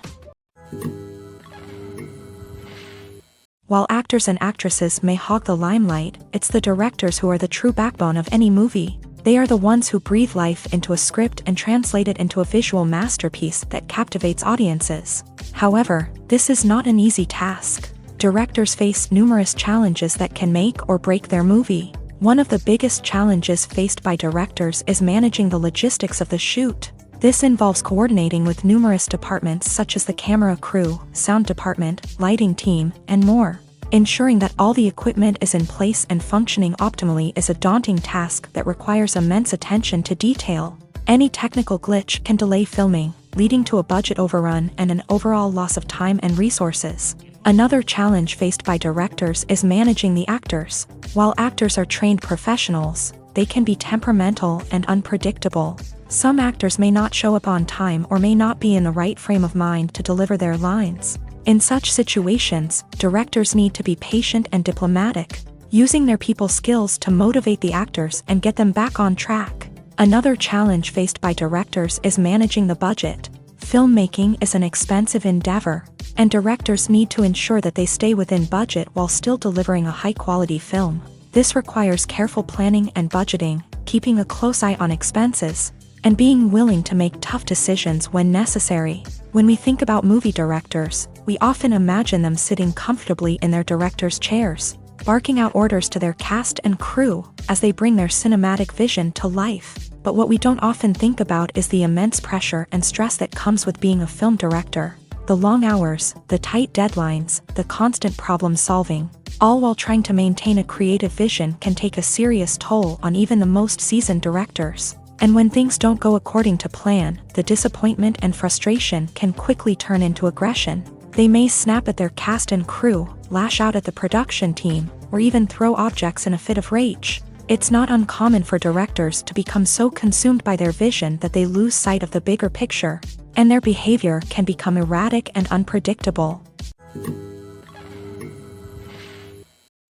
While actors and actresses may hog the limelight, it's the directors who are the true backbone of any movie. They are the ones who breathe life into a script and translate it into a visual masterpiece that captivates audiences. However, this is not an easy task. Directors face numerous challenges that can make or break their movie. One of the biggest challenges faced by directors is managing the logistics of the shoot. This involves coordinating with numerous departments such as the camera crew, sound department, lighting team, and more. Ensuring that all the equipment is in place and functioning optimally is a daunting task that requires immense attention to detail. Any technical glitch can delay filming, leading to a budget overrun and an overall loss of time and resources. Another challenge faced by directors is managing the actors. While actors are trained professionals, they can be temperamental and unpredictable. Some actors may not show up on time or may not be in the right frame of mind to deliver their lines. In such situations, directors need to be patient and diplomatic, using their people skills to motivate the actors and get them back on track. Another challenge faced by directors is managing the budget. Filmmaking is an expensive endeavor, and directors need to ensure that they stay within budget while still delivering a high-quality film. This requires careful planning and budgeting, keeping a close eye on expenses, and being willing to make tough decisions when necessary. When we think about movie directors, we often imagine them sitting comfortably in their director's chairs, barking out orders to their cast and crew as they bring their cinematic vision to life. But what we don't often think about is the immense pressure and stress that comes with being a film director. The long hours, the tight deadlines, the constant problem solving, all while trying to maintain a creative vision can take a serious toll on even the most seasoned directors. And when things don't go according to plan, the disappointment and frustration can quickly turn into aggression. They may snap at their cast and crew, lash out at the production team, or even throw objects in a fit of rage. It's not uncommon for directors to become so consumed by their vision that they lose sight of the bigger picture, and their behavior can become erratic and unpredictable.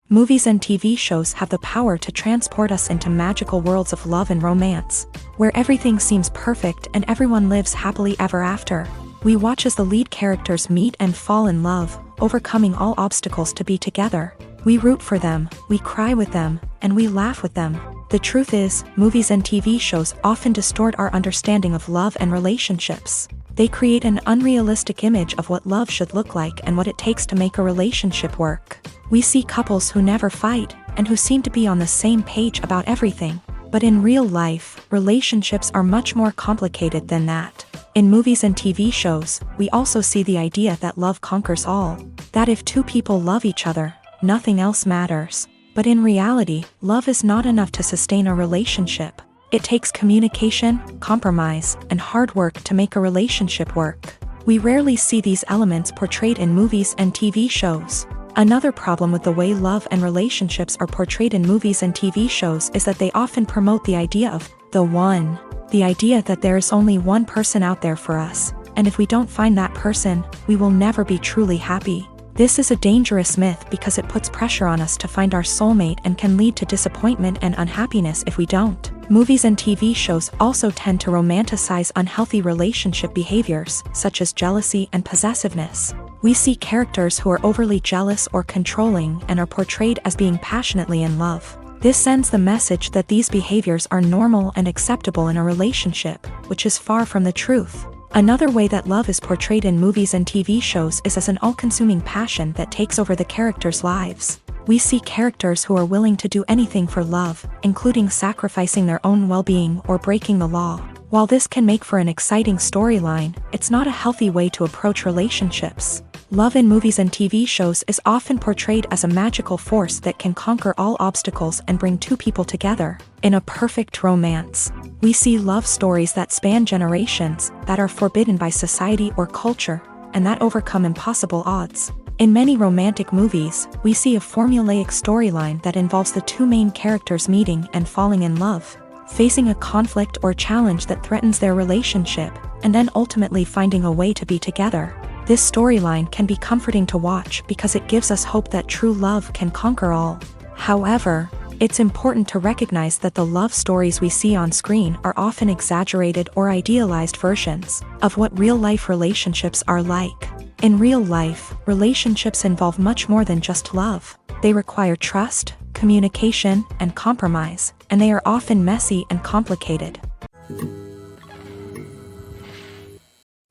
Movies and TV shows have the power to transport us into magical worlds of love and romance, where everything seems perfect and everyone lives happily ever after. We watch as the lead characters meet and fall in love, overcoming all obstacles to be together. We root for them, we cry with them, and we laugh with them. The truth is, movies and TV shows often distort our understanding of love and relationships. They create an unrealistic image of what love should look like and what it takes to make a relationship work. We see couples who never fight, and who seem to be on the same page about everything. But in real life, relationships are much more complicated than that. In movies and TV shows, we also see the idea that love conquers all. That if two people love each other, nothing else matters. But in reality, love is not enough to sustain a relationship. It takes communication, compromise, and hard work to make a relationship work. We rarely see these elements portrayed in movies and TV shows. Another problem with the way love and relationships are portrayed in movies and TV shows is that they often promote the idea of the one. The idea that there is only one person out there for us, and if we don't find that person, we will never be truly happy. This is a dangerous myth because it puts pressure on us to find our soulmate and can lead to disappointment and unhappiness if we don't. Movies and TV shows also tend to romanticize unhealthy relationship behaviors, such as jealousy and possessiveness. We see characters who are overly jealous or controlling and are portrayed as being passionately in love. This sends the message that these behaviors are normal and acceptable in a relationship, which is far from the truth. Another way that love is portrayed in movies and TV shows is as an all-consuming passion that takes over the characters' lives. We see characters who are willing to do anything for love, including sacrificing their own well-being or breaking the law. While this can make for an exciting storyline, it's not a healthy way to approach relationships. Love in movies and TV shows is often portrayed as a magical force that can conquer all obstacles and bring two people together in a perfect romance. We see love stories that span generations, that are forbidden by society or culture, and that overcome impossible odds. In many romantic movies, we see a formulaic storyline that involves the two main characters meeting and falling in love, facing a conflict or challenge that threatens their relationship, and then ultimately finding a way to be together. This storyline can be comforting to watch because it gives us hope that true love can conquer all. However, it's important to recognize that the love stories we see on screen are often exaggerated or idealized versions of what real-life relationships are like. In real life, relationships involve much more than just love. They require trust, communication, and compromise, and they are often messy and complicated.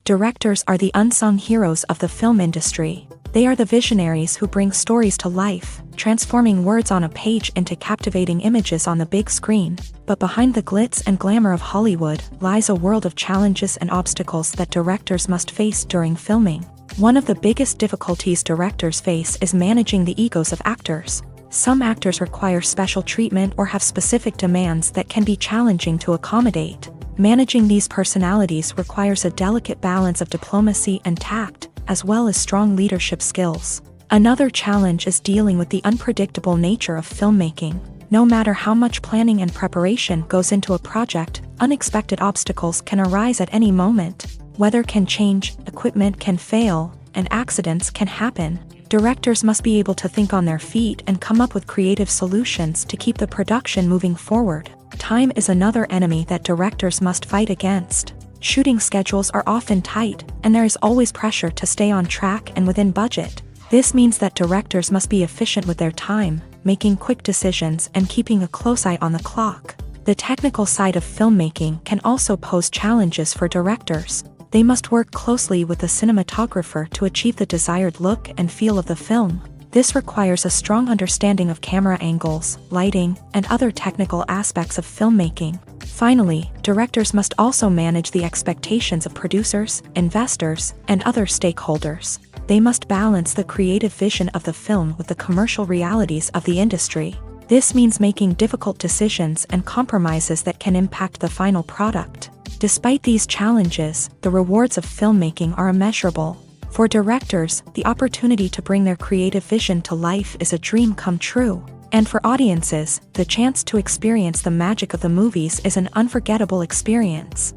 Directors are the unsung heroes of the film industry. They are the visionaries who bring stories to life, transforming words on a page into captivating images on the big screen. But behind the glitz and glamour of Hollywood lies a world of challenges and obstacles that directors must face during filming. One of the biggest difficulties directors face is managing the egos of actors. Some actors require special treatment or have specific demands that can be challenging to accommodate. Managing these personalities requires a delicate balance of diplomacy and tact, as well as strong leadership skills. Another challenge is dealing with the unpredictable nature of filmmaking. No matter how much planning and preparation goes into a project, unexpected obstacles can arise at any moment. Weather can change, equipment can fail, and accidents can happen. Directors must be able to think on their feet and come up with creative solutions to keep the production moving forward. Time is another enemy that directors must fight against. Shooting schedules are often tight, and there is always pressure to stay on track and within budget. This means that directors must be efficient with their time, making quick decisions and keeping a close eye on the clock. The technical side of filmmaking can also pose challenges for directors. They must work closely with the cinematographer to achieve the desired look and feel of the film. This requires a strong understanding of camera angles, lighting, and other technical aspects of filmmaking. Finally, directors must also manage the expectations of producers, investors, and other stakeholders. They must balance the creative vision of the film with the commercial realities of the industry. This means making difficult decisions and compromises that can impact the final product. Despite these challenges, the rewards of filmmaking are immeasurable. For directors, the opportunity to bring their creative vision to life is a dream come true. And for audiences, the chance to experience the magic of the movies is an unforgettable experience.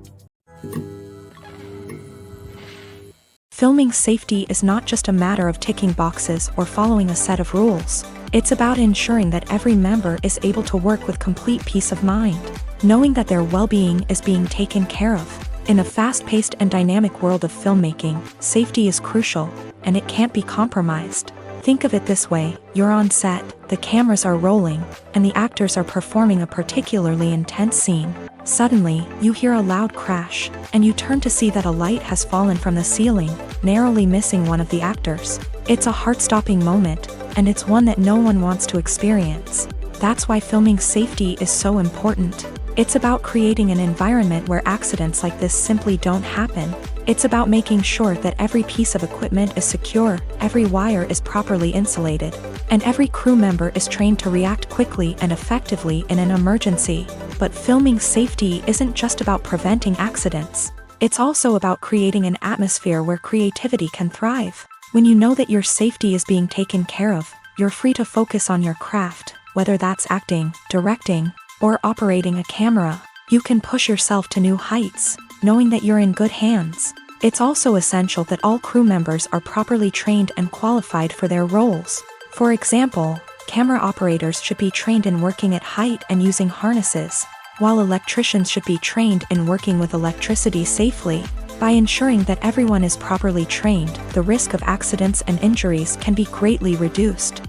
Filming safety is not just a matter of ticking boxes or following a set of rules. It's about ensuring that every member is able to work with complete peace of mind, knowing that their well-being is being taken care of. In a fast-paced and dynamic world of filmmaking, safety is crucial, and it can't be compromised. Think of it this way: you're on set, the cameras are rolling, and the actors are performing a particularly intense scene. Suddenly, you hear a loud crash, and you turn to see that a light has fallen from the ceiling, narrowly missing one of the actors. It's a heart-stopping moment, and it's one that no one wants to experience. That's why filming safety is so important. It's about creating an environment where accidents like this simply don't happen. It's about making sure that every piece of equipment is secure, every wire is properly insulated, and every crew member is trained to react quickly and effectively in an emergency. But filming safety isn't just about preventing accidents. It's also about creating an atmosphere where creativity can thrive. When you know that your safety is being taken care of, you're free to focus on your craft, whether that's acting, directing, or operating a camera. You can push yourself to new heights, knowing that you're in good hands. It's also essential that all crew members are properly trained and qualified for their roles. For example, camera operators should be trained in working at height and using harnesses, while electricians should be trained in working with electricity safely. By ensuring that everyone is properly trained, the risk of accidents and injuries can be greatly reduced.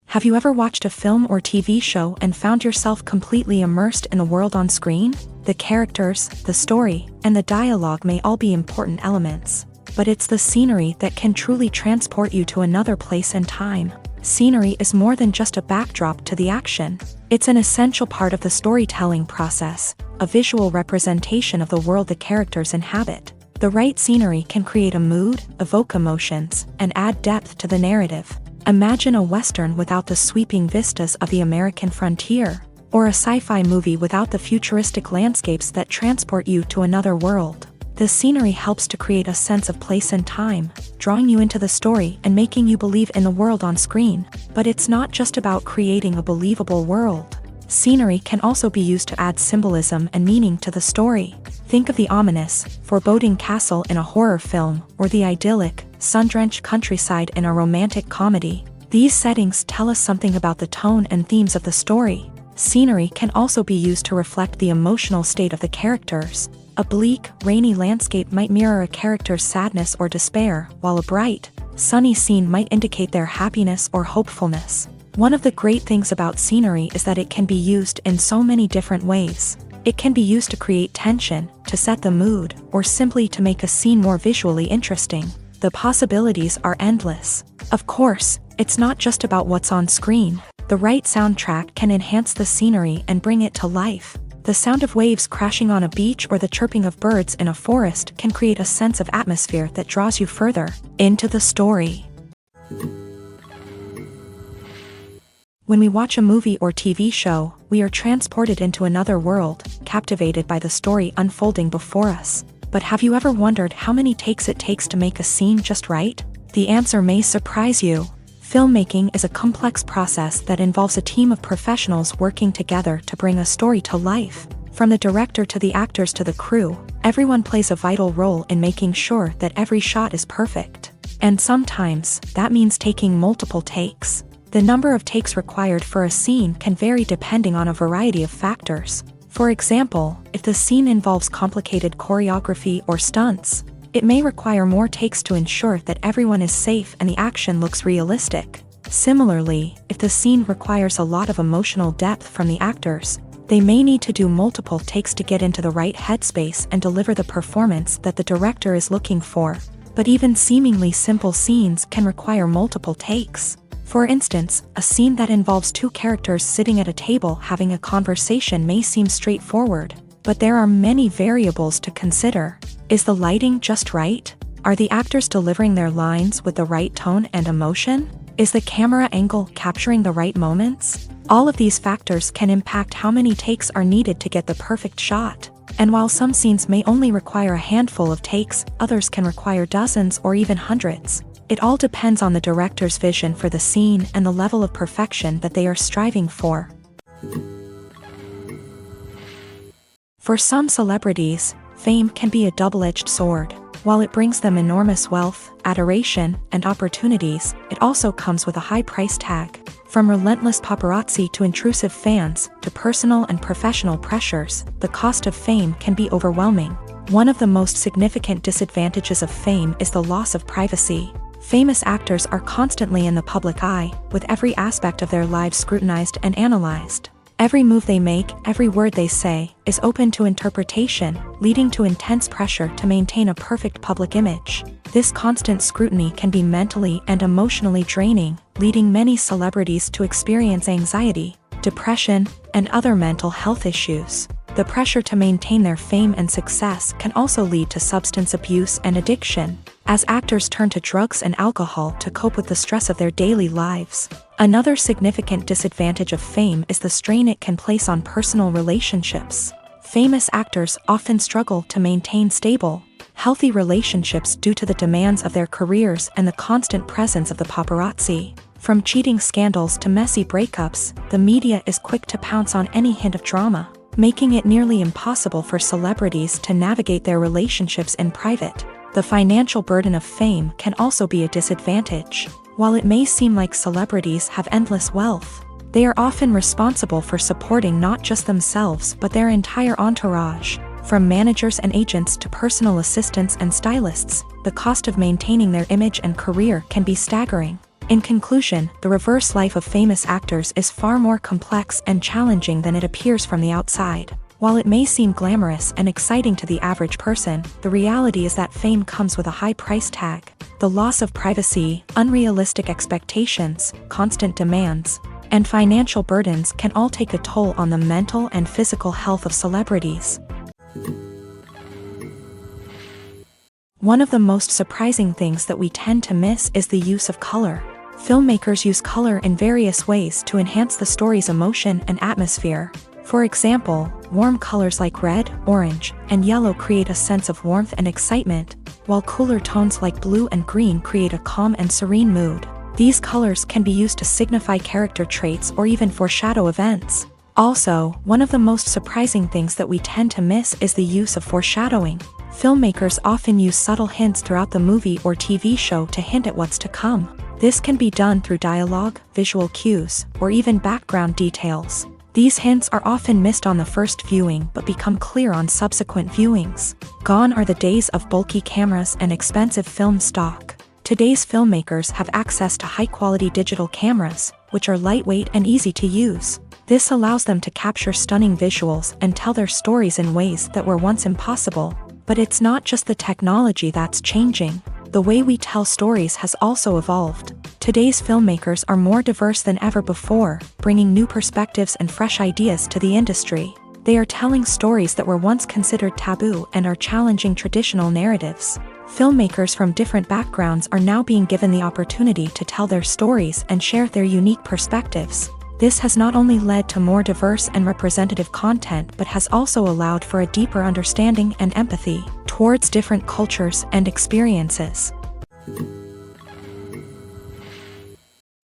Have you ever watched a film or TV show and found yourself completely immersed in the world on screen? The characters, the story, and the dialogue may all be important elements, but it's the scenery that can truly transport you to another place and time. Scenery is more than just a backdrop to the action. It's an essential part of the storytelling process, a visual representation of the world the characters inhabit. The right scenery can create a mood, evoke emotions, and add depth to the narrative. Imagine a Western without the sweeping vistas of the American frontier, or a sci-fi movie without the futuristic landscapes that transport you to another world. The scenery helps to create a sense of place and time, drawing you into the story and making you believe in the world on screen. But it's not just about creating a believable world. Scenery can also be used to add symbolism and meaning to the story. Think of the ominous, foreboding castle in a horror film, or the idyllic, sun-drenched countryside in a romantic comedy. These settings tell us something about the tone and themes of the story. Scenery can also be used to reflect the emotional state of the characters. A bleak, rainy landscape might mirror a character's sadness or despair, while a bright, sunny scene might indicate their happiness or hopefulness. One of the great things about scenery is that it can be used in so many different ways. It can be used to create tension, to set the mood, or simply to make a scene more visually interesting. The possibilities are endless. Of course, it's not just about what's on screen. The right soundtrack can enhance the scenery and bring it to life. The sound of waves crashing on a beach or the chirping of birds in a forest can create a sense of atmosphere that draws you further into the story. When we watch a movie or TV show, we are transported into another world, captivated by the story unfolding before us. But have you ever wondered how many takes it takes to make a scene just right? The answer may surprise you. Filmmaking is a complex process that involves a team of professionals working together to bring a story to life. From the director to the actors to the crew, everyone plays a vital role in making sure that every shot is perfect. And sometimes, that means taking multiple takes. The number of takes required for a scene can vary depending on a variety of factors. For example, if the scene involves complicated choreography or stunts, it may require more takes to ensure that everyone is safe and the action looks realistic. Similarly, if the scene requires a lot of emotional depth from the actors, they may need to do multiple takes to get into the right headspace and deliver the performance that the director is looking for. But even seemingly simple scenes can require multiple takes. For instance, a scene that involves two characters sitting at a table having a conversation may seem straightforward, but there are many variables to consider. Is the lighting just right? Are the actors delivering their lines with the right tone and emotion? Is the camera angle capturing the right moments? All of these factors can impact how many takes are needed to get the perfect shot. And while some scenes may only require a handful of takes, others can require dozens or even hundreds. It all depends on the director's vision for the scene and the level of perfection that they are striving for. For some celebrities, fame can be a double-edged sword. While it brings them enormous wealth, adoration, and opportunities, it also comes with a high price tag. From relentless paparazzi to intrusive fans, to personal and professional pressures, the cost of fame can be overwhelming. One of the most significant disadvantages of fame is the loss of privacy. Famous actors are constantly in the public eye, with every aspect of their lives scrutinized and analyzed. Every move they make, every word they say, is open to interpretation, leading to intense pressure to maintain a perfect public image. This constant scrutiny can be mentally and emotionally draining, leading many celebrities to experience anxiety, depression, and other mental health issues. The pressure to maintain their fame and success can also lead to substance abuse and addiction, as actors turn to drugs and alcohol to cope with the stress of their daily lives. Another significant disadvantage of fame is the strain it can place on personal relationships. Famous actors often struggle to maintain stable, healthy relationships due to the demands of their careers and the constant presence of the paparazzi. From cheating scandals to messy breakups, the media is quick to pounce on any hint of drama, making it nearly impossible for celebrities to navigate their relationships in private. The financial burden of fame can also be a disadvantage. While it may seem like celebrities have endless wealth, they are often responsible for supporting not just themselves but their entire entourage. From managers and agents to personal assistants and stylists, the cost of maintaining their image and career can be staggering. In conclusion, the reverse life of famous actors is far more complex and challenging than it appears from the outside. While it may seem glamorous and exciting to the average person, the reality is that fame comes with a high price tag. The loss of privacy, unrealistic expectations, constant demands, and financial burdens can all take a toll on the mental and physical health of celebrities. One of the most surprising things that we tend to miss is the use of color. Filmmakers use color in various ways to enhance the story's emotion and atmosphere. For example, warm colors like red, orange, and yellow create a sense of warmth and excitement, while cooler tones like blue and green create a calm and serene mood. These colors can be used to signify character traits or even foreshadow events. Also, one of the most surprising things that we tend to miss is the use of foreshadowing. Filmmakers often use subtle hints throughout the movie or TV show to hint at what's to come. This can be done through dialogue, visual cues, or even background details. These hints are often missed on the first viewing but become clear on subsequent viewings. Gone are the days of bulky cameras and expensive film stock. Today's filmmakers have access to high-quality digital cameras, which are lightweight and easy to use. This allows them to capture stunning visuals and tell their stories in ways that were once impossible. But it's not just the technology that's changing. The way we tell stories has also evolved. Today's filmmakers are more diverse than ever before, bringing new perspectives and fresh ideas to the industry. They are telling stories that were once considered taboo and are challenging traditional narratives. Filmmakers from different backgrounds are now being given the opportunity to tell their stories and share their unique perspectives. This has not only led to more diverse and representative content but has also allowed for a deeper understanding and empathy towards different cultures and experiences.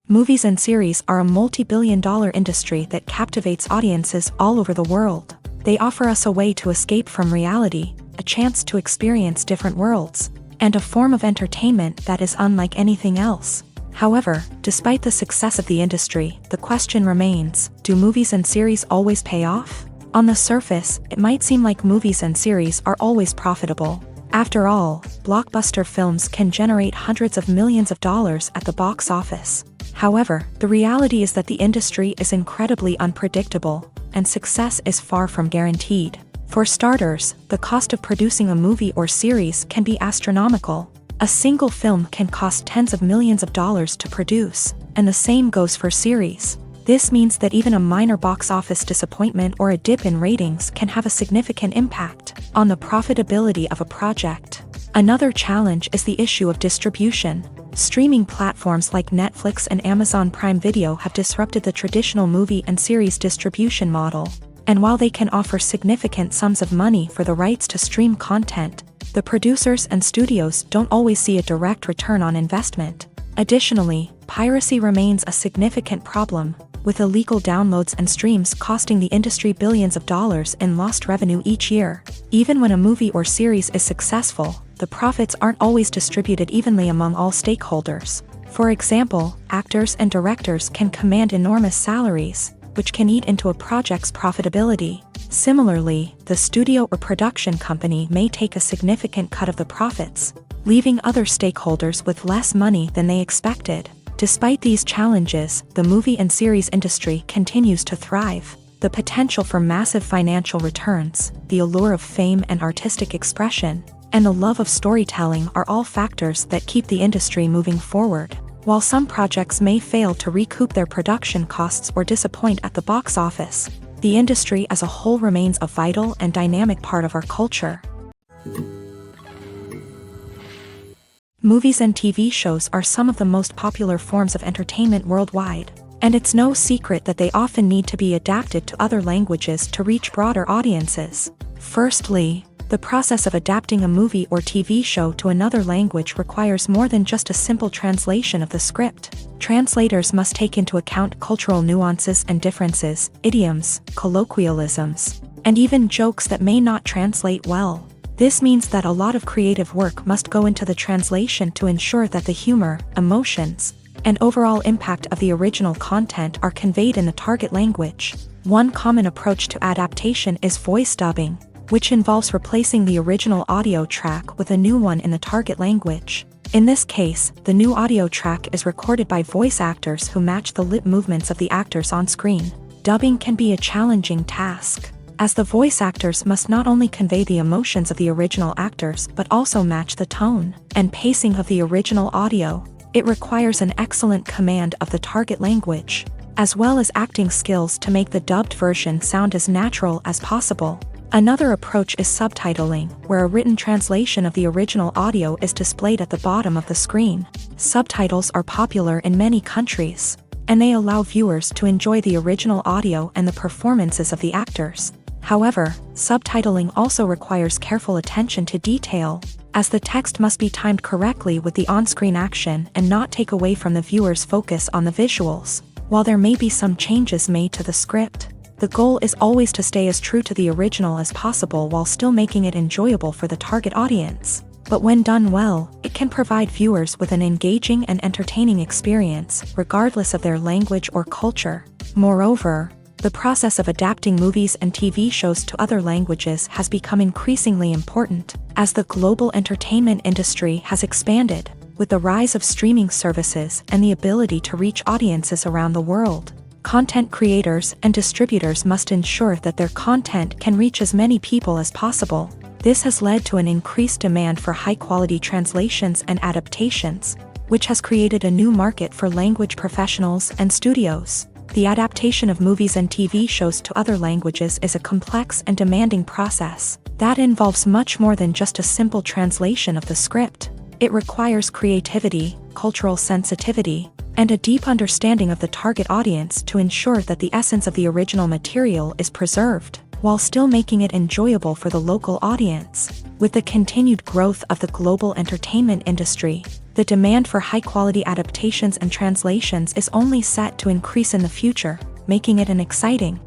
Movies and series are a multi-billion-dollar industry that captivates audiences all over the world. They offer us a way to escape from reality, a chance to experience different worlds, and a form of entertainment that is unlike anything else. However, despite the success of the industry, the question remains, do movies and series always pay off? On the surface, it might seem like movies and series are always profitable. After all, blockbuster films can generate hundreds of millions of dollars at the box office. However, the reality is that the industry is incredibly unpredictable, and success is far from guaranteed. For starters, the cost of producing a movie or series can be astronomical. A single film can cost tens of millions of dollars to produce, and the same goes for series. This means that even a minor box office disappointment or a dip in ratings can have a significant impact on the profitability of a project. Another challenge is the issue of distribution. Streaming platforms like Netflix and Amazon Prime Video have disrupted the traditional movie and series distribution model, And while they can offer significant sums of money for the rights to stream content, the producers and studios don't always see a direct return on investment. Additionally, piracy remains a significant problem, with illegal downloads and streams costing the industry billions of dollars in lost revenue each year. Even when a movie or series is successful, the profits aren't always distributed evenly among all stakeholders. For example, actors and directors can command enormous salaries, which can eat into a project's profitability. Similarly, the studio or production company may take a significant cut of the profits, leaving other stakeholders with less money than they expected. Despite these challenges, the movie and series industry continues to thrive. The potential for massive financial returns, the allure of fame and artistic expression, and the love of storytelling are all factors that keep the industry moving forward. While some projects may fail to recoup their production costs or disappoint at the box office, the industry as a whole remains a vital and dynamic part of our culture. Movies and TV shows are some of the most popular forms of entertainment worldwide, and it's no secret that they often need to be adapted to other languages to reach broader audiences. Firstly, the process of adapting a movie or TV show to another language requires more than just a simple translation of the script. Translators must take into account cultural nuances and differences, idioms, colloquialisms, and even jokes that may not translate well. This means that a lot of creative work must go into the translation to ensure that the humor, emotions, and overall impact of the original content are conveyed in the target language. One common approach to adaptation is voice dubbing, which involves replacing the original audio track with a new one in the target language. In this case, the new audio track is recorded by voice actors who match the lip movements of the actors on screen. Dubbing can be a challenging task, as the voice actors must not only convey the emotions of the original actors but also match the tone and pacing of the original audio. It requires an excellent command of the target language, as well as acting skills to make the dubbed version sound as natural as possible. Another approach is subtitling, where a written translation of the original audio is displayed at the bottom of the screen. Subtitles are popular in many countries, and they allow viewers to enjoy the original audio and the performances of the actors. However, subtitling also requires careful attention to detail, as the text must be timed correctly with the on-screen action and not take away from the viewer's focus on the visuals. While there may be some changes made to the script, the goal is always to stay as true to the original as possible while still making it enjoyable for the target audience. But when done well, it can provide viewers with an engaging and entertaining experience, regardless of their language or culture. Moreover, the process of adapting movies and TV shows to other languages has become increasingly important, as the global entertainment industry has expanded, with the rise of streaming services and the ability to reach audiences around the world. Content creators and distributors must ensure that their content can reach as many people as possible. This has led to an increased demand for high-quality translations and adaptations, which has created a new market for language professionals and studios. The adaptation of movies and TV shows to other languages is a complex and demanding process that involves much more than just a simple translation of the script. It requires creativity, cultural sensitivity, and a deep understanding of the target audience to ensure that the essence of the original material is preserved, while still making it enjoyable for the local audience. With the continued growth of the global entertainment industry, the demand for high-quality adaptations and translations is only set to increase in the future, making it an exciting.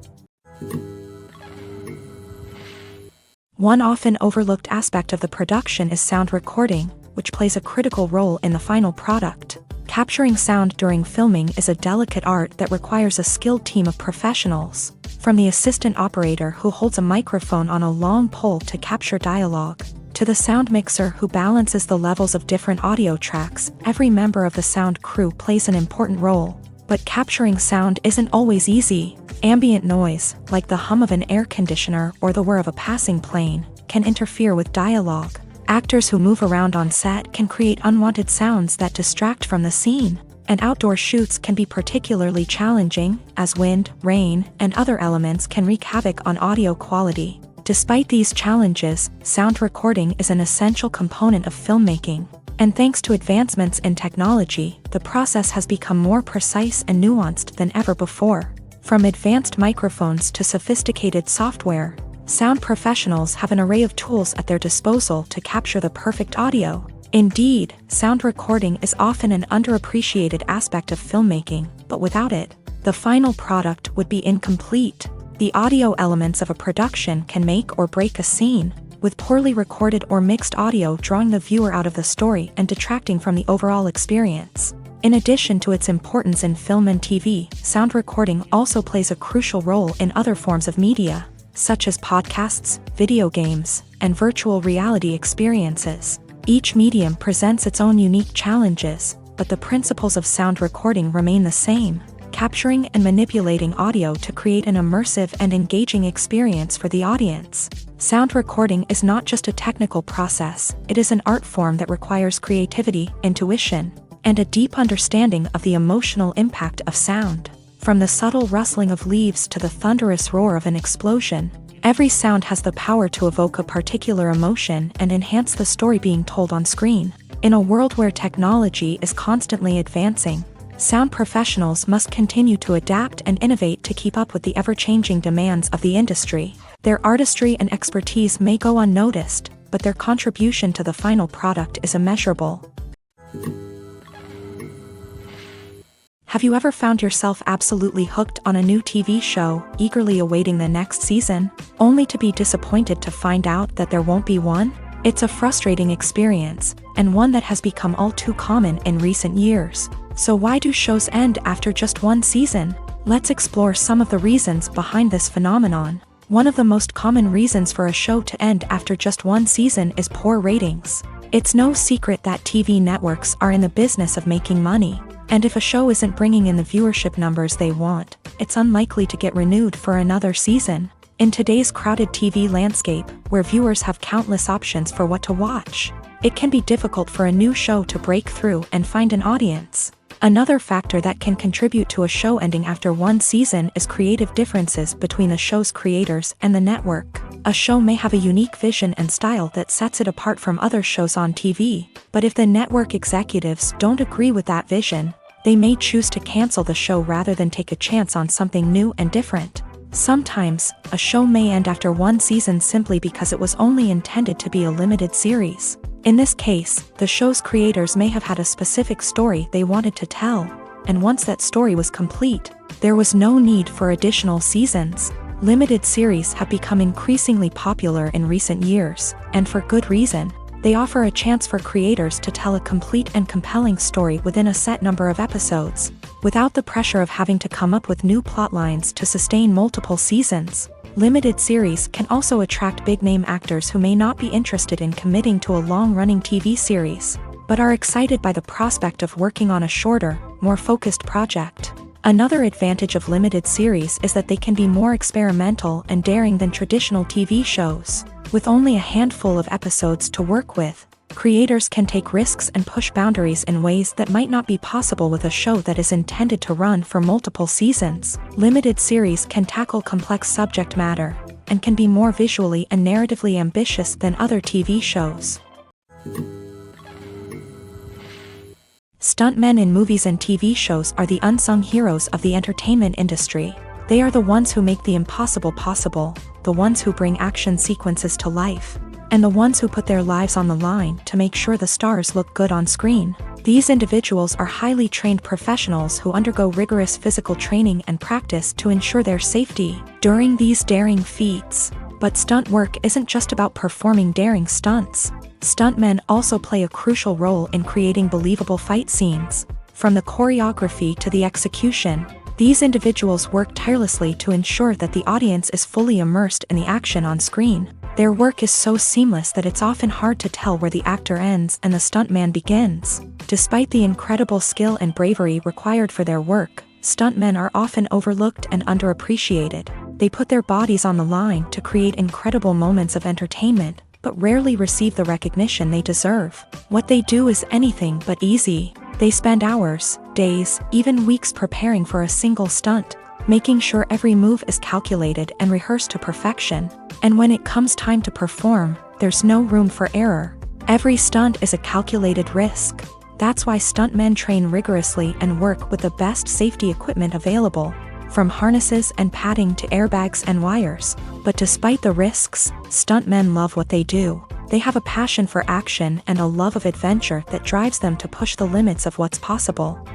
One often overlooked aspect of the production is sound recording, which plays a critical role in the final product. Capturing sound during filming is a delicate art that requires a skilled team of professionals, from the assistant operator who holds a microphone on a long pole to capture dialogue, to the sound mixer who balances the levels of different audio tracks. Every member of the sound crew plays an important role. But capturing sound isn't always easy. Ambient noise, like the hum of an air conditioner or the whir of a passing plane, can interfere with dialogue. Actors who move around on set can create unwanted sounds that distract from the scene, and outdoor shoots can be particularly challenging, as wind, rain, and other elements can wreak havoc on audio quality. Despite these challenges, sound recording is an essential component of filmmaking, and thanks to advancements in technology, the process has become more precise and nuanced than ever before. From advanced microphones to sophisticated software, sound professionals have an array of tools at their disposal to capture the perfect audio. Indeed, sound recording is often an underappreciated aspect of filmmaking, but without it, the final product would be incomplete. The audio elements of a production can make or break a scene, with poorly recorded or mixed audio drawing the viewer out of the story and detracting from the overall experience. In addition to its importance in film and TV, sound recording also plays a crucial role in other forms of media, such as podcasts, video games, and virtual reality experiences. Each medium presents its own unique challenges, but the principles of sound recording remain the same, capturing and manipulating audio to create an immersive and engaging experience for the audience. Sound recording is not just a technical process, it is an art form that requires creativity, intuition, and a deep understanding of the emotional impact of sound. From the subtle rustling of leaves to the thunderous roar of an explosion, every sound has the power to evoke a particular emotion and enhance the story being told on screen. In a world where technology is constantly advancing, sound professionals must continue to adapt and innovate to keep up with the ever-changing demands of the industry. Their artistry and expertise may go unnoticed, but their contribution to the final product is immeasurable. Have you ever found yourself absolutely hooked on a new TV show, eagerly awaiting the next season, only to be disappointed to find out that there won't be one? It's a frustrating experience, and one that has become all too common in recent years. So why do shows end after just one season? Let's explore some of the reasons behind this phenomenon. One of the most common reasons for a show to end after just one season is poor ratings. It's no secret that TV networks are in the business of making money. And if a show isn't bringing in the viewership numbers they want, it's unlikely to get renewed for another season. In today's crowded TV landscape, where viewers have countless options for what to watch, it can be difficult for a new show to break through and find an audience. Another factor that can contribute to a show ending after one season is creative differences between the show's creators and the network. A show may have a unique vision and style that sets it apart from other shows on TV, but if the network executives don't agree with that vision, they may choose to cancel the show rather than take a chance on something new and different. Sometimes, a show may end after one season simply because it was only intended to be a limited series. In this case, the show's creators may have had a specific story they wanted to tell, and once that story was complete, there was no need for additional seasons. Limited series have become increasingly popular in recent years, and for good reason. They offer a chance for creators to tell a complete and compelling story within a set number of episodes, without the pressure of having to come up with new plotlines to sustain multiple seasons. Limited series can also attract big-name actors who may not be interested in committing to a long-running TV series, but are excited by the prospect of working on a shorter, more focused project. Another advantage of limited series is that they can be more experimental and daring than traditional TV shows. With only a handful of episodes to work with, creators can take risks and push boundaries in ways that might not be possible with a show that is intended to run for multiple seasons. Limited series can tackle complex subject matter, and can be more visually and narratively ambitious than other TV shows. Stuntmen in movies and TV shows are the unsung heroes of the entertainment industry. They are the ones who make the impossible possible, the ones who bring action sequences to life, and the ones who put their lives on the line to make sure the stars look good on screen. These individuals are highly trained professionals who undergo rigorous physical training and practice to ensure their safety during these daring feats. But stunt work isn't just about performing daring stunts. Stuntmen also play a crucial role in creating believable fight scenes. From the choreography to the execution, these individuals work tirelessly to ensure that the audience is fully immersed in the action on screen. Their work is so seamless that it's often hard to tell where the actor ends and the stuntman begins. Despite the incredible skill and bravery required for their work, stuntmen are often overlooked and underappreciated. They put their bodies on the line to create incredible moments of entertainment, but rarely receive the recognition they deserve. What they do is anything but easy. They spend hours, days, even weeks preparing for a single stunt, making sure every move is calculated and rehearsed to perfection. And when it comes time to perform, there's no room for error. Every stunt is a calculated risk. That's why stuntmen train rigorously and work with the best safety equipment available. from harnesses and padding to airbags and wires. But despite the risks, stuntmen love what they do. They have a passion for action and a love of adventure that drives them to push the limits of what's possible.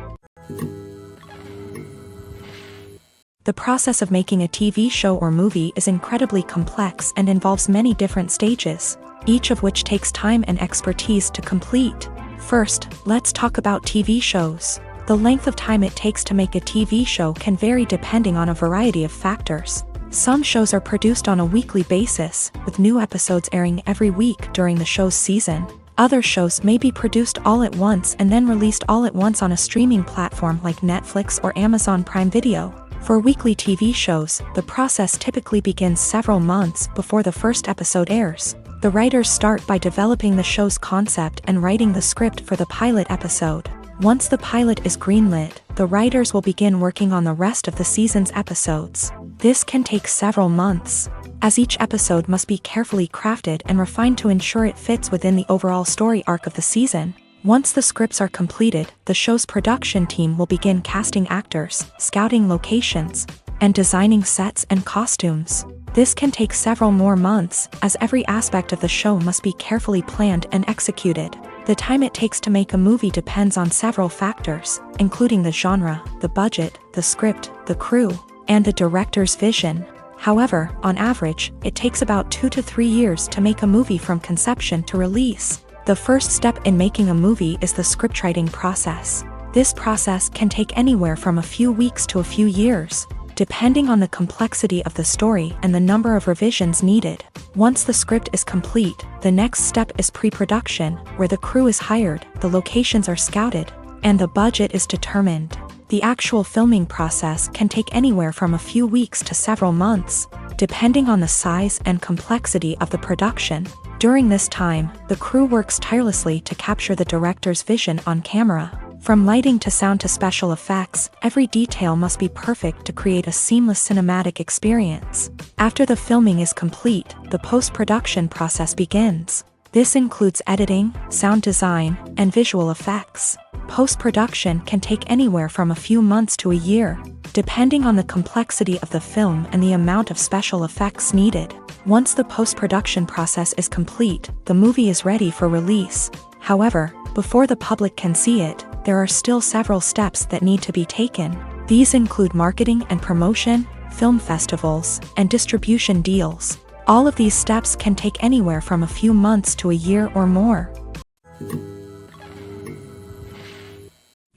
The process of making a TV show or movie is incredibly complex and involves many different stages, each of which takes time and expertise to complete. First, let's talk about TV shows. The length of time it takes to make a TV show can vary depending on a variety of factors. Some shows are produced on a weekly basis, with new episodes airing every week during the show's season. Other shows may be produced all at once and then released all at once on a streaming platform like Netflix or Amazon Prime Video. For weekly TV shows, the process typically begins several months before the first episode airs. The writers start by developing the show's concept and writing the script for the pilot episode. Once the pilot is greenlit, the writers will begin working on the rest of the season's episodes. This can take several months, as each episode must be carefully crafted and refined to ensure it fits within the overall story arc of the season. Once the scripts are completed, the show's production team will begin casting actors, scouting locations, and designing sets and costumes. This can take several more months, as every aspect of the show must be carefully planned and executed. The time it takes to make a movie depends on several factors, including the genre, the budget, the script, the crew, and the director's vision. However, on average, it takes about 2 to 3 years to make a movie from conception to release. The first step in making a movie is the scriptwriting process. This process can take anywhere from a few weeks to a few years, depending on the complexity of the story and the number of revisions needed. Once the script is complete, the next step is pre-production, where the crew is hired, the locations are scouted, and the budget is determined. The actual filming process can take anywhere from a few weeks to several months, depending on the size and complexity of the production. During this time, the crew works tirelessly to capture the director's vision on camera. From lighting to sound to special effects, every detail must be perfect to create a seamless cinematic experience. After the filming is complete, the post-production process begins. This includes editing, sound design, and visual effects. Post-production can take anywhere from a few months to a year, depending on the complexity of the film and the amount of special effects needed. Once the post-production process is complete, the movie is ready for release. However, before the public can see it, there are still several steps that need to be taken. These include marketing and promotion, film festivals, and distribution deals. All of these steps can take anywhere from a few months to a year or more.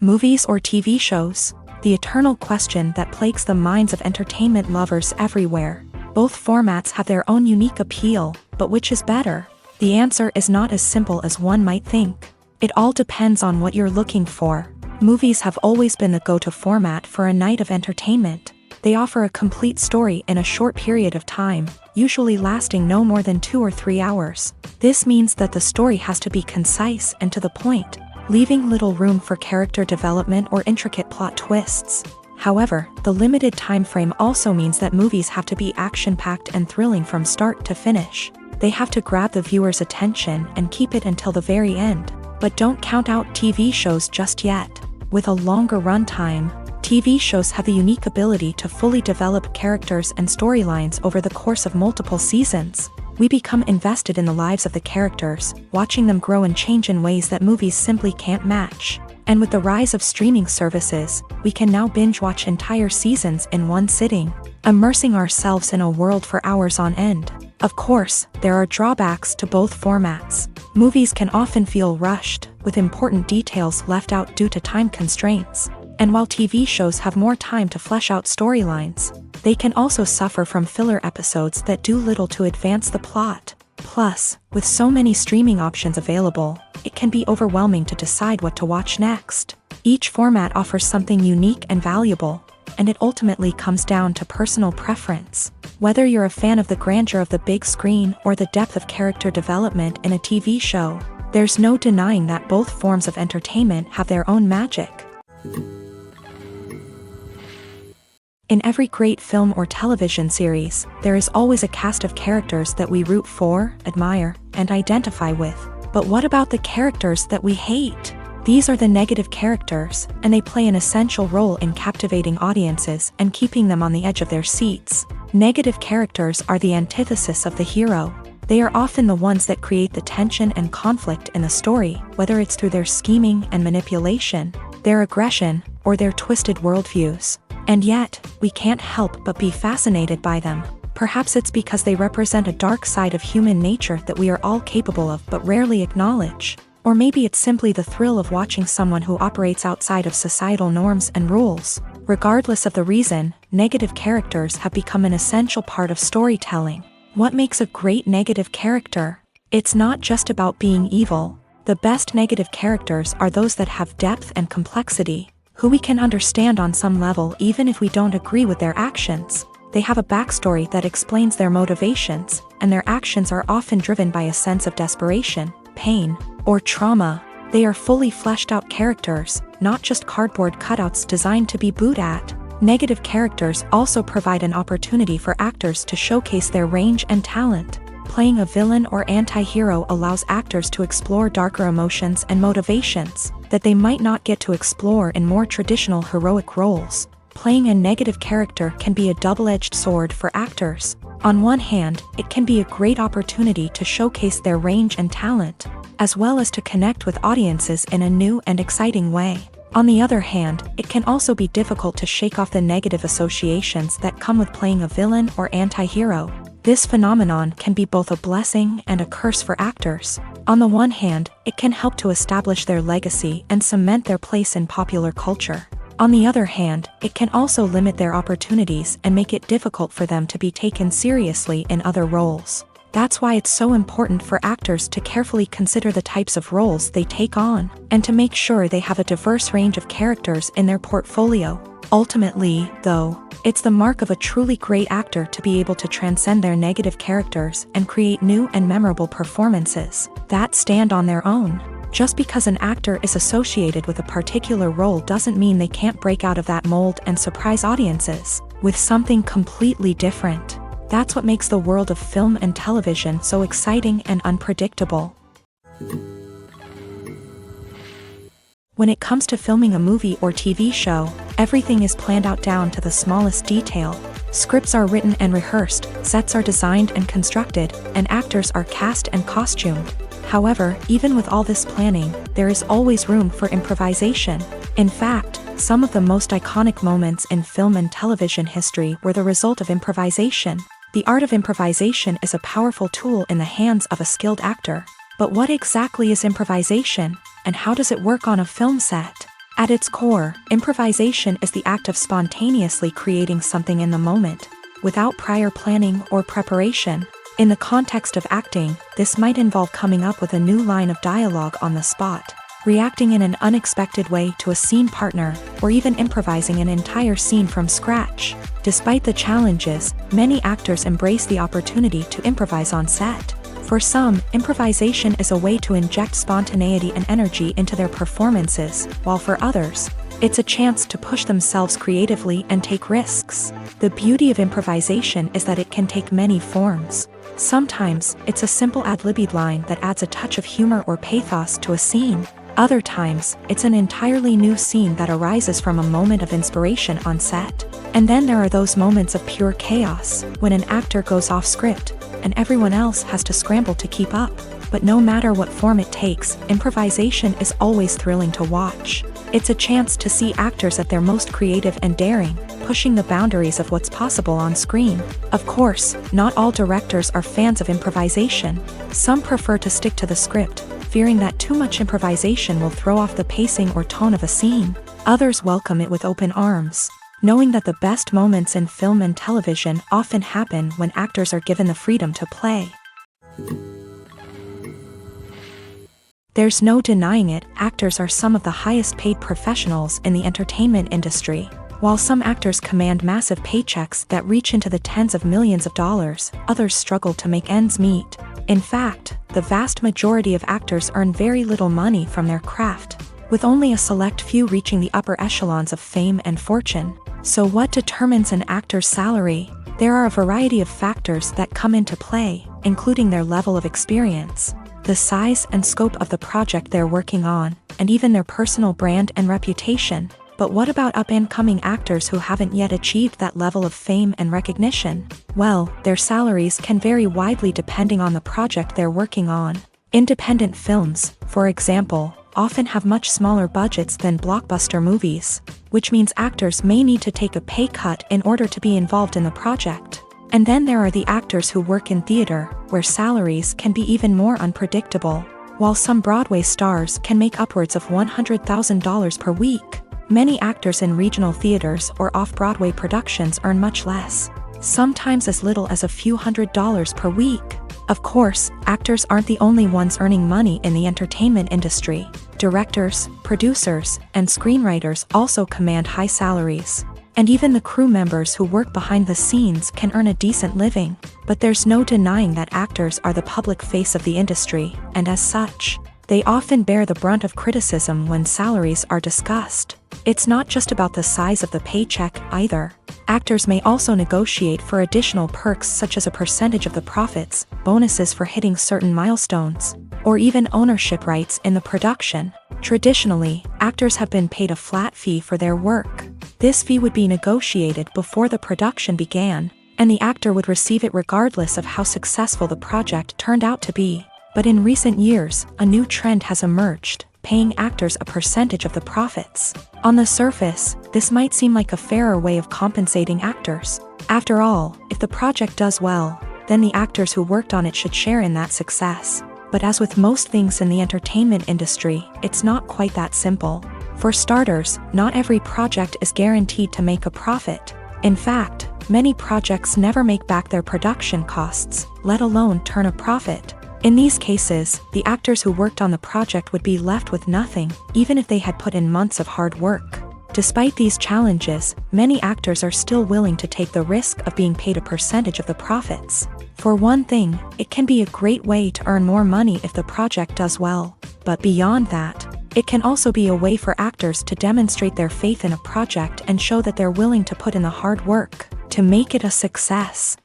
Movies or TV shows? The eternal question that plagues the minds of entertainment lovers everywhere. Both formats have their own unique appeal, but which is better? The answer is not as simple as one might think. It all depends on what you're looking for. Movies have always been the go-to format for a night of entertainment. They offer a complete story in a short period of time, usually lasting no more than 2 or 3 hours. This means that the story has to be concise and to the point, leaving little room for character development or intricate plot twists. However, the limited time frame also means that movies have to be action-packed and thrilling from start to finish. They have to grab the viewer's attention and keep it until the very end. But don't count out TV shows just yet. With a longer runtime, TV shows have the unique ability to fully develop characters and storylines over the course of multiple seasons. We become invested in the lives of the characters, watching them grow and change in ways that movies simply can't match. And with the rise of streaming services, we can now binge-watch entire seasons in one sitting, immersing ourselves in a world for hours on end. Of course, there are drawbacks to both formats. Movies can often feel rushed, with important details left out due to time constraints. And while TV shows have more time to flesh out storylines, they can also suffer from filler episodes that do little to advance the plot. Plus, with so many streaming options available, it can be overwhelming to decide what to watch next. Each format offers something unique and valuable, and it ultimately comes down to personal preference. Whether you're a fan of the grandeur of the big screen or the depth of character development in a TV show, there's no denying that both forms of entertainment have their own magic. In every great film or television series, there is always a cast of characters that we root for, admire, and identify with. But what about the characters that we hate? These are the negative characters, and they play an essential role in captivating audiences and keeping them on the edge of their seats. Negative characters are the antithesis of the hero. They are often the ones that create the tension and conflict in the story, whether it's through their scheming and manipulation, their aggression, or their twisted worldviews. And yet, we can't help but be fascinated by them. Perhaps it's because they represent a dark side of human nature that we are all capable of but rarely acknowledge. Or maybe it's simply the thrill of watching someone who operates outside of societal norms and rules. Regardless of the reason, negative characters have become an essential part of storytelling. What makes a great negative character? It's not just about being evil. The best negative characters are those that have depth and complexity, who we can understand on some level even if we don't agree with their actions. They have a backstory that explains their motivations, and their actions are often driven by a sense of desperation, pain, or trauma. They are fully fleshed out characters, not just cardboard cutouts designed to be booed at. Negative characters also provide an opportunity for actors to showcase their range and talent. Playing a villain or anti-hero allows actors to explore darker emotions and motivations that they might not get to explore in more traditional heroic roles. Playing a negative character can be a double-edged sword for actors. On one hand, it can be a great opportunity to showcase their range and talent, as well as to connect with audiences in a new and exciting way. On the other hand, it can also be difficult to shake off the negative associations that come with playing a villain or anti-hero. This phenomenon can be both a blessing and a curse for actors. On the one hand, it can help to establish their legacy and cement their place in popular culture. On the other hand, it can also limit their opportunities and make it difficult for them to be taken seriously in other roles. That's why it's so important for actors to carefully consider the types of roles they take on, and to make sure they have a diverse range of characters in their portfolio. Ultimately, though, it's the mark of a truly great actor to be able to transcend their negative characters and create new and memorable performances that stand on their own. Just because an actor is associated with a particular role doesn't mean they can't break out of that mold and surprise audiences with something completely different. That's what makes the world of film and television so exciting and unpredictable. When it comes to filming a movie or TV show, everything is planned out down to the smallest detail. Scripts are written and rehearsed, sets are designed and constructed, and actors are cast and costumed. However, even with all this planning, there is always room for improvisation. In fact, some of the most iconic moments in film and television history were the result of improvisation. The art of improvisation is a powerful tool in the hands of a skilled actor. But what exactly is improvisation, and how does it work on a film set? At its core, improvisation is the act of spontaneously creating something in the moment, without prior planning or preparation. In the context of acting, this might involve coming up with a new line of dialogue on the spot, reacting in an unexpected way to a scene partner, or even improvising an entire scene from scratch. Despite the challenges, many actors embrace the opportunity to improvise on set. For some, improvisation is a way to inject spontaneity and energy into their performances, while for others, it's a chance to push themselves creatively and take risks. The beauty of improvisation is that it can take many forms. Sometimes, it's a simple ad-libbed line that adds a touch of humor or pathos to a scene. Other times, it's an entirely new scene that arises from a moment of inspiration on set. And then there are those moments of pure chaos, when an actor goes off script, and everyone else has to scramble to keep up. But no matter what form it takes, improvisation is always thrilling to watch. It's a chance to see actors at their most creative and daring, pushing the boundaries of what's possible on screen. Of course, not all directors are fans of improvisation. Some prefer to stick to the script, fearing that too much improvisation will throw off the pacing or tone of a scene. Others welcome it with open arms, knowing that the best moments in film and television often happen when actors are given the freedom to play. There's no denying it, actors are some of the highest paid professionals in the entertainment industry. While some actors command massive paychecks that reach into the tens of millions of dollars, others struggle to make ends meet. In fact, the vast majority of actors earn very little money from their craft, with only a select few reaching the upper echelons of fame and fortune. So what determines an actor's salary? There are a variety of factors that come into play, including their level of experience, the size and scope of the project they're working on, and even their personal brand and reputation. But what about up-and-coming actors who haven't yet achieved that level of fame and recognition? Well, their salaries can vary widely depending on the project they're working on. Independent films, for example, often have much smaller budgets than blockbuster movies, which means actors may need to take a pay cut in order to be involved in the project. And then there are the actors who work in theater, where salaries can be even more unpredictable. While some Broadway stars can make upwards of $100,000 per week, many actors in regional theaters or off-Broadway productions earn much less, sometimes as little as a few $100s per week. Of course, actors aren't the only ones earning money in the entertainment industry. Directors, producers, and screenwriters also command high salaries. And even the crew members who work behind the scenes can earn a decent living. But there's no denying that actors are the public face of the industry, and as such, they often bear the brunt of criticism when salaries are discussed. It's not just about the size of the paycheck, either. Actors may also negotiate for additional perks such as a percentage of the profits, bonuses for hitting certain milestones, or even ownership rights in the production. Traditionally, actors have been paid a flat fee for their work. This fee would be negotiated before the production began, and the actor would receive it regardless of how successful the project turned out to be. But in recent years, a new trend has emerged, paying actors a percentage of the profits. On the surface, this might seem like a fairer way of compensating actors. After all, if the project does well, then the actors who worked on it should share in that success. But as with most things in the entertainment industry, it's not quite that simple. For starters, not every project is guaranteed to make a profit. In fact, many projects never make back their production costs, let alone turn a profit. In these cases, the actors who worked on the project would be left with nothing, even if they had put in months of hard work. Despite these challenges, many actors are still willing to take the risk of being paid a percentage of the profits. For one thing, it can be a great way to earn more money if the project does well. But beyond that, it can also be a way for actors to demonstrate their faith in a project and show that they're willing to put in the hard work to make it a success.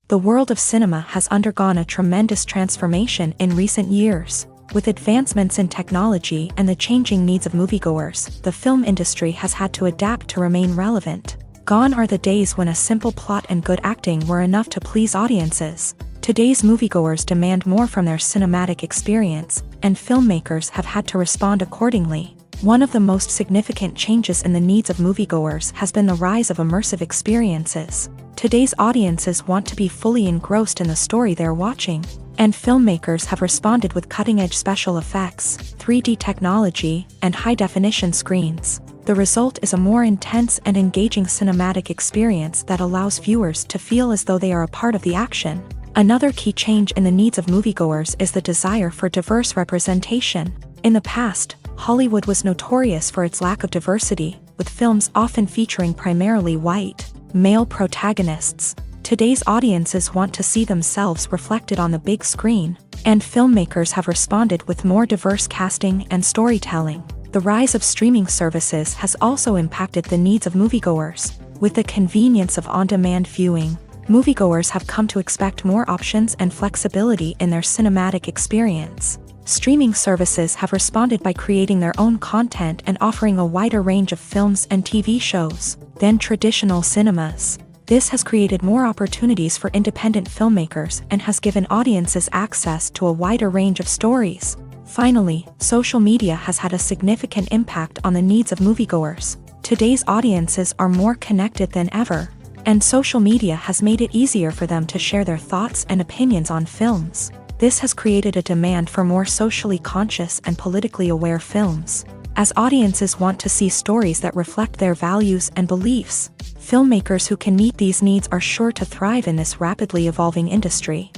The world of cinema has undergone a tremendous transformation in recent years. With advancements in technology and the changing needs of moviegoers, the film industry has had to adapt to remain relevant. Gone are the days when a simple plot and good acting were enough to please audiences. Today's moviegoers demand more from their cinematic experience, and filmmakers have had to respond accordingly. One of the most significant changes in the needs of moviegoers has been the rise of immersive experiences. Today's audiences want to be fully engrossed in the story they're watching, and filmmakers have responded with cutting-edge special effects, 3D technology, and high-definition screens. The result is a more intense and engaging cinematic experience that allows viewers to feel as though they are a part of the action. Another key change in the needs of moviegoers is the desire for diverse representation. In the past, Hollywood was notorious for its lack of diversity, with films often featuring primarily white, male protagonists. Today's audiences want to see themselves reflected on the big screen, and filmmakers have responded with more diverse casting and storytelling. The rise of streaming services has also impacted the needs of moviegoers. With the convenience of on-demand viewing, moviegoers have come to expect more options and flexibility in their cinematic experience. Streaming services have responded by creating their own content and offering a wider range of films and TV shows than traditional cinemas. This has created more opportunities for independent filmmakers and has given audiences access to a wider range of stories. Finally, social media has had a significant impact on the needs of moviegoers. Today's audiences are more connected than ever, and social media has made it easier for them to share their thoughts and opinions on films. This has created a demand for more socially conscious and politically aware films. As audiences want to see stories that reflect their values and beliefs, filmmakers who can meet these needs are sure to thrive in this rapidly evolving industry.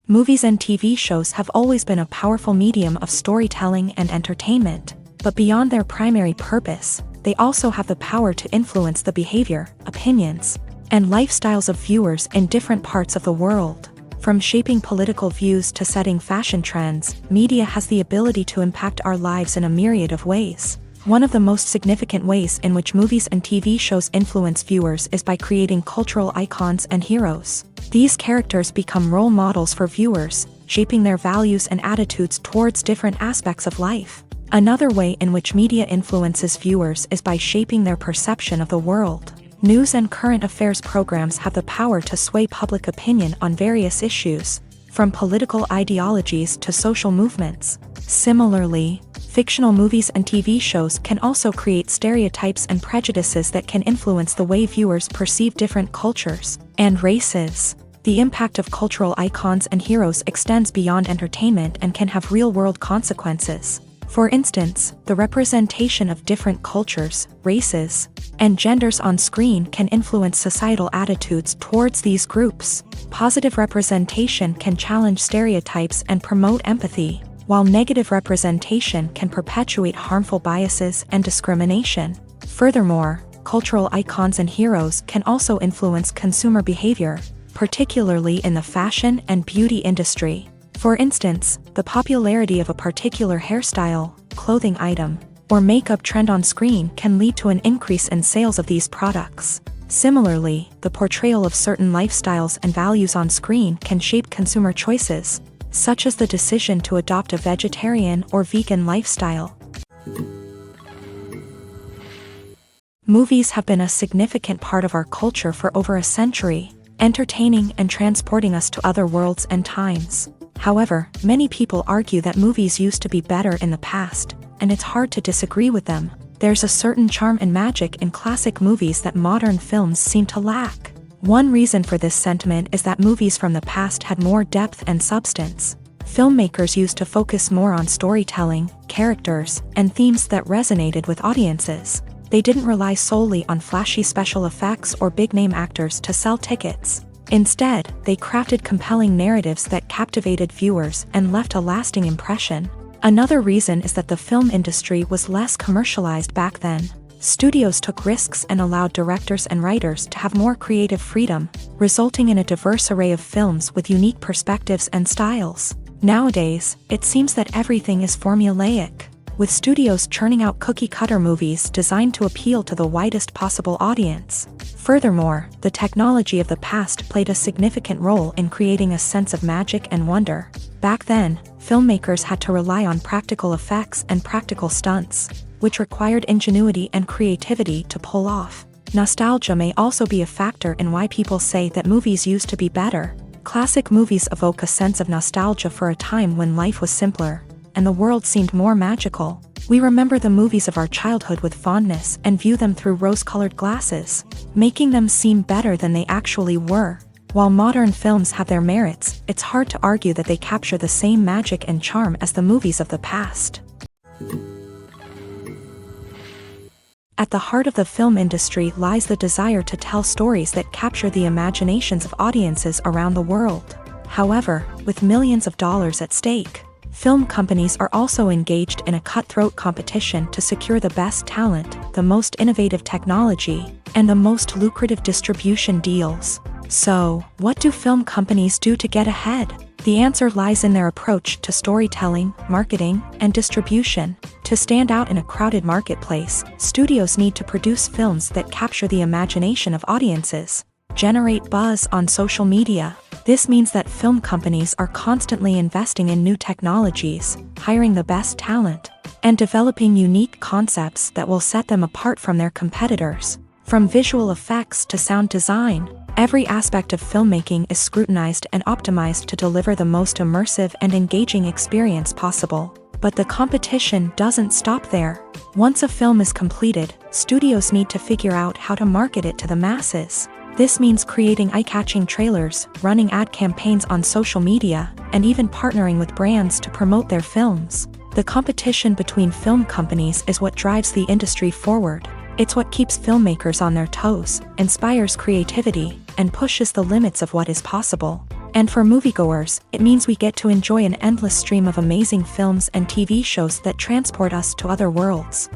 Movies and TV shows have always been a powerful medium of storytelling and entertainment, but beyond their primary purpose, they also have the power to influence the behavior, opinions, and lifestyles of viewers in different parts of the world. From shaping political views to setting fashion trends, media has the ability to impact our lives in a myriad of ways. One of the most significant ways in which movies and TV shows influence viewers is by creating cultural icons and heroes. These characters become role models for viewers, shaping their values and attitudes towards different aspects of life. Another way in which media influences viewers is by shaping their perception of the world. News and current affairs programs have the power to sway public opinion on various issues, from political ideologies to social movements. Similarly, fictional movies and TV shows can also create stereotypes and prejudices that can influence the way viewers perceive different cultures and races. The impact of cultural icons and heroes extends beyond entertainment and can have real-world consequences. For instance, the representation of different cultures, races, and genders on screen can influence societal attitudes towards these groups. Positive representation can challenge stereotypes and promote empathy, while negative representation can perpetuate harmful biases and discrimination. Furthermore, cultural icons and heroes can also influence consumer behavior, particularly in the fashion and beauty industry. For instance, the popularity of a particular hairstyle, clothing item, or makeup trend on screen can lead to an increase in sales of these products. Similarly, the portrayal of certain lifestyles and values on screen can shape consumer choices, such as the decision to adopt a vegetarian or vegan lifestyle. Movies have been a significant part of our culture for over a century, entertaining and transporting us to other worlds and times. However, many people argue that movies used to be better in the past, and it's hard to disagree with them. There's a certain charm and magic in classic movies that modern films seem to lack. One reason for this sentiment is that movies from the past had more depth and substance. Filmmakers used to focus more on storytelling, characters, and themes that resonated with audiences. They didn't rely solely on flashy special effects or big-name actors to sell tickets. Instead, they crafted compelling narratives that captivated viewers and left a lasting impression. Another reason is that the film industry was less commercialized back then. Studios took risks and allowed directors and writers to have more creative freedom, resulting in a diverse array of films with unique perspectives and styles. Nowadays, it seems that everything is formulaic, with studios churning out cookie-cutter movies designed to appeal to the widest possible audience. Furthermore, the technology of the past played a significant role in creating a sense of magic and wonder. Back then, filmmakers had to rely on practical effects and practical stunts, which required ingenuity and creativity to pull off. Nostalgia may also be a factor in why people say that movies used to be better. Classic movies evoke a sense of nostalgia for a time when life was simpler, and the world seemed more magical. We remember the movies of our childhood with fondness and view them through rose-colored glasses, making them seem better than they actually were. While modern films have their merits, it's hard to argue that they capture the same magic and charm as the movies of the past. At the heart of the film industry lies the desire to tell stories that capture the imaginations of audiences around the world. However, with millions of dollars at stake, film companies are also engaged in a cutthroat competition to secure the best talent, the most innovative technology, and the most lucrative distribution deals. So, what do film companies do to get ahead? The answer lies in their approach to storytelling, marketing, and distribution. To stand out in a crowded marketplace, studios need to produce films that capture the imagination of audiences, generate buzz on social media. This means that film companies are constantly investing in new technologies, hiring the best talent, and developing unique concepts that will set them apart from their competitors. From visual effects to sound design, every aspect of filmmaking is scrutinized and optimized to deliver the most immersive and engaging experience possible. But the competition doesn't stop there. Once a film is completed, studios need to figure out how to market it to the masses. This means creating eye-catching trailers, running ad campaigns on social media, and even partnering with brands to promote their films. The competition between film companies is what drives the industry forward. It's what keeps filmmakers on their toes, inspires creativity, and pushes the limits of what is possible. And for moviegoers, it means we get to enjoy an endless stream of amazing films and TV shows that transport us to other worlds.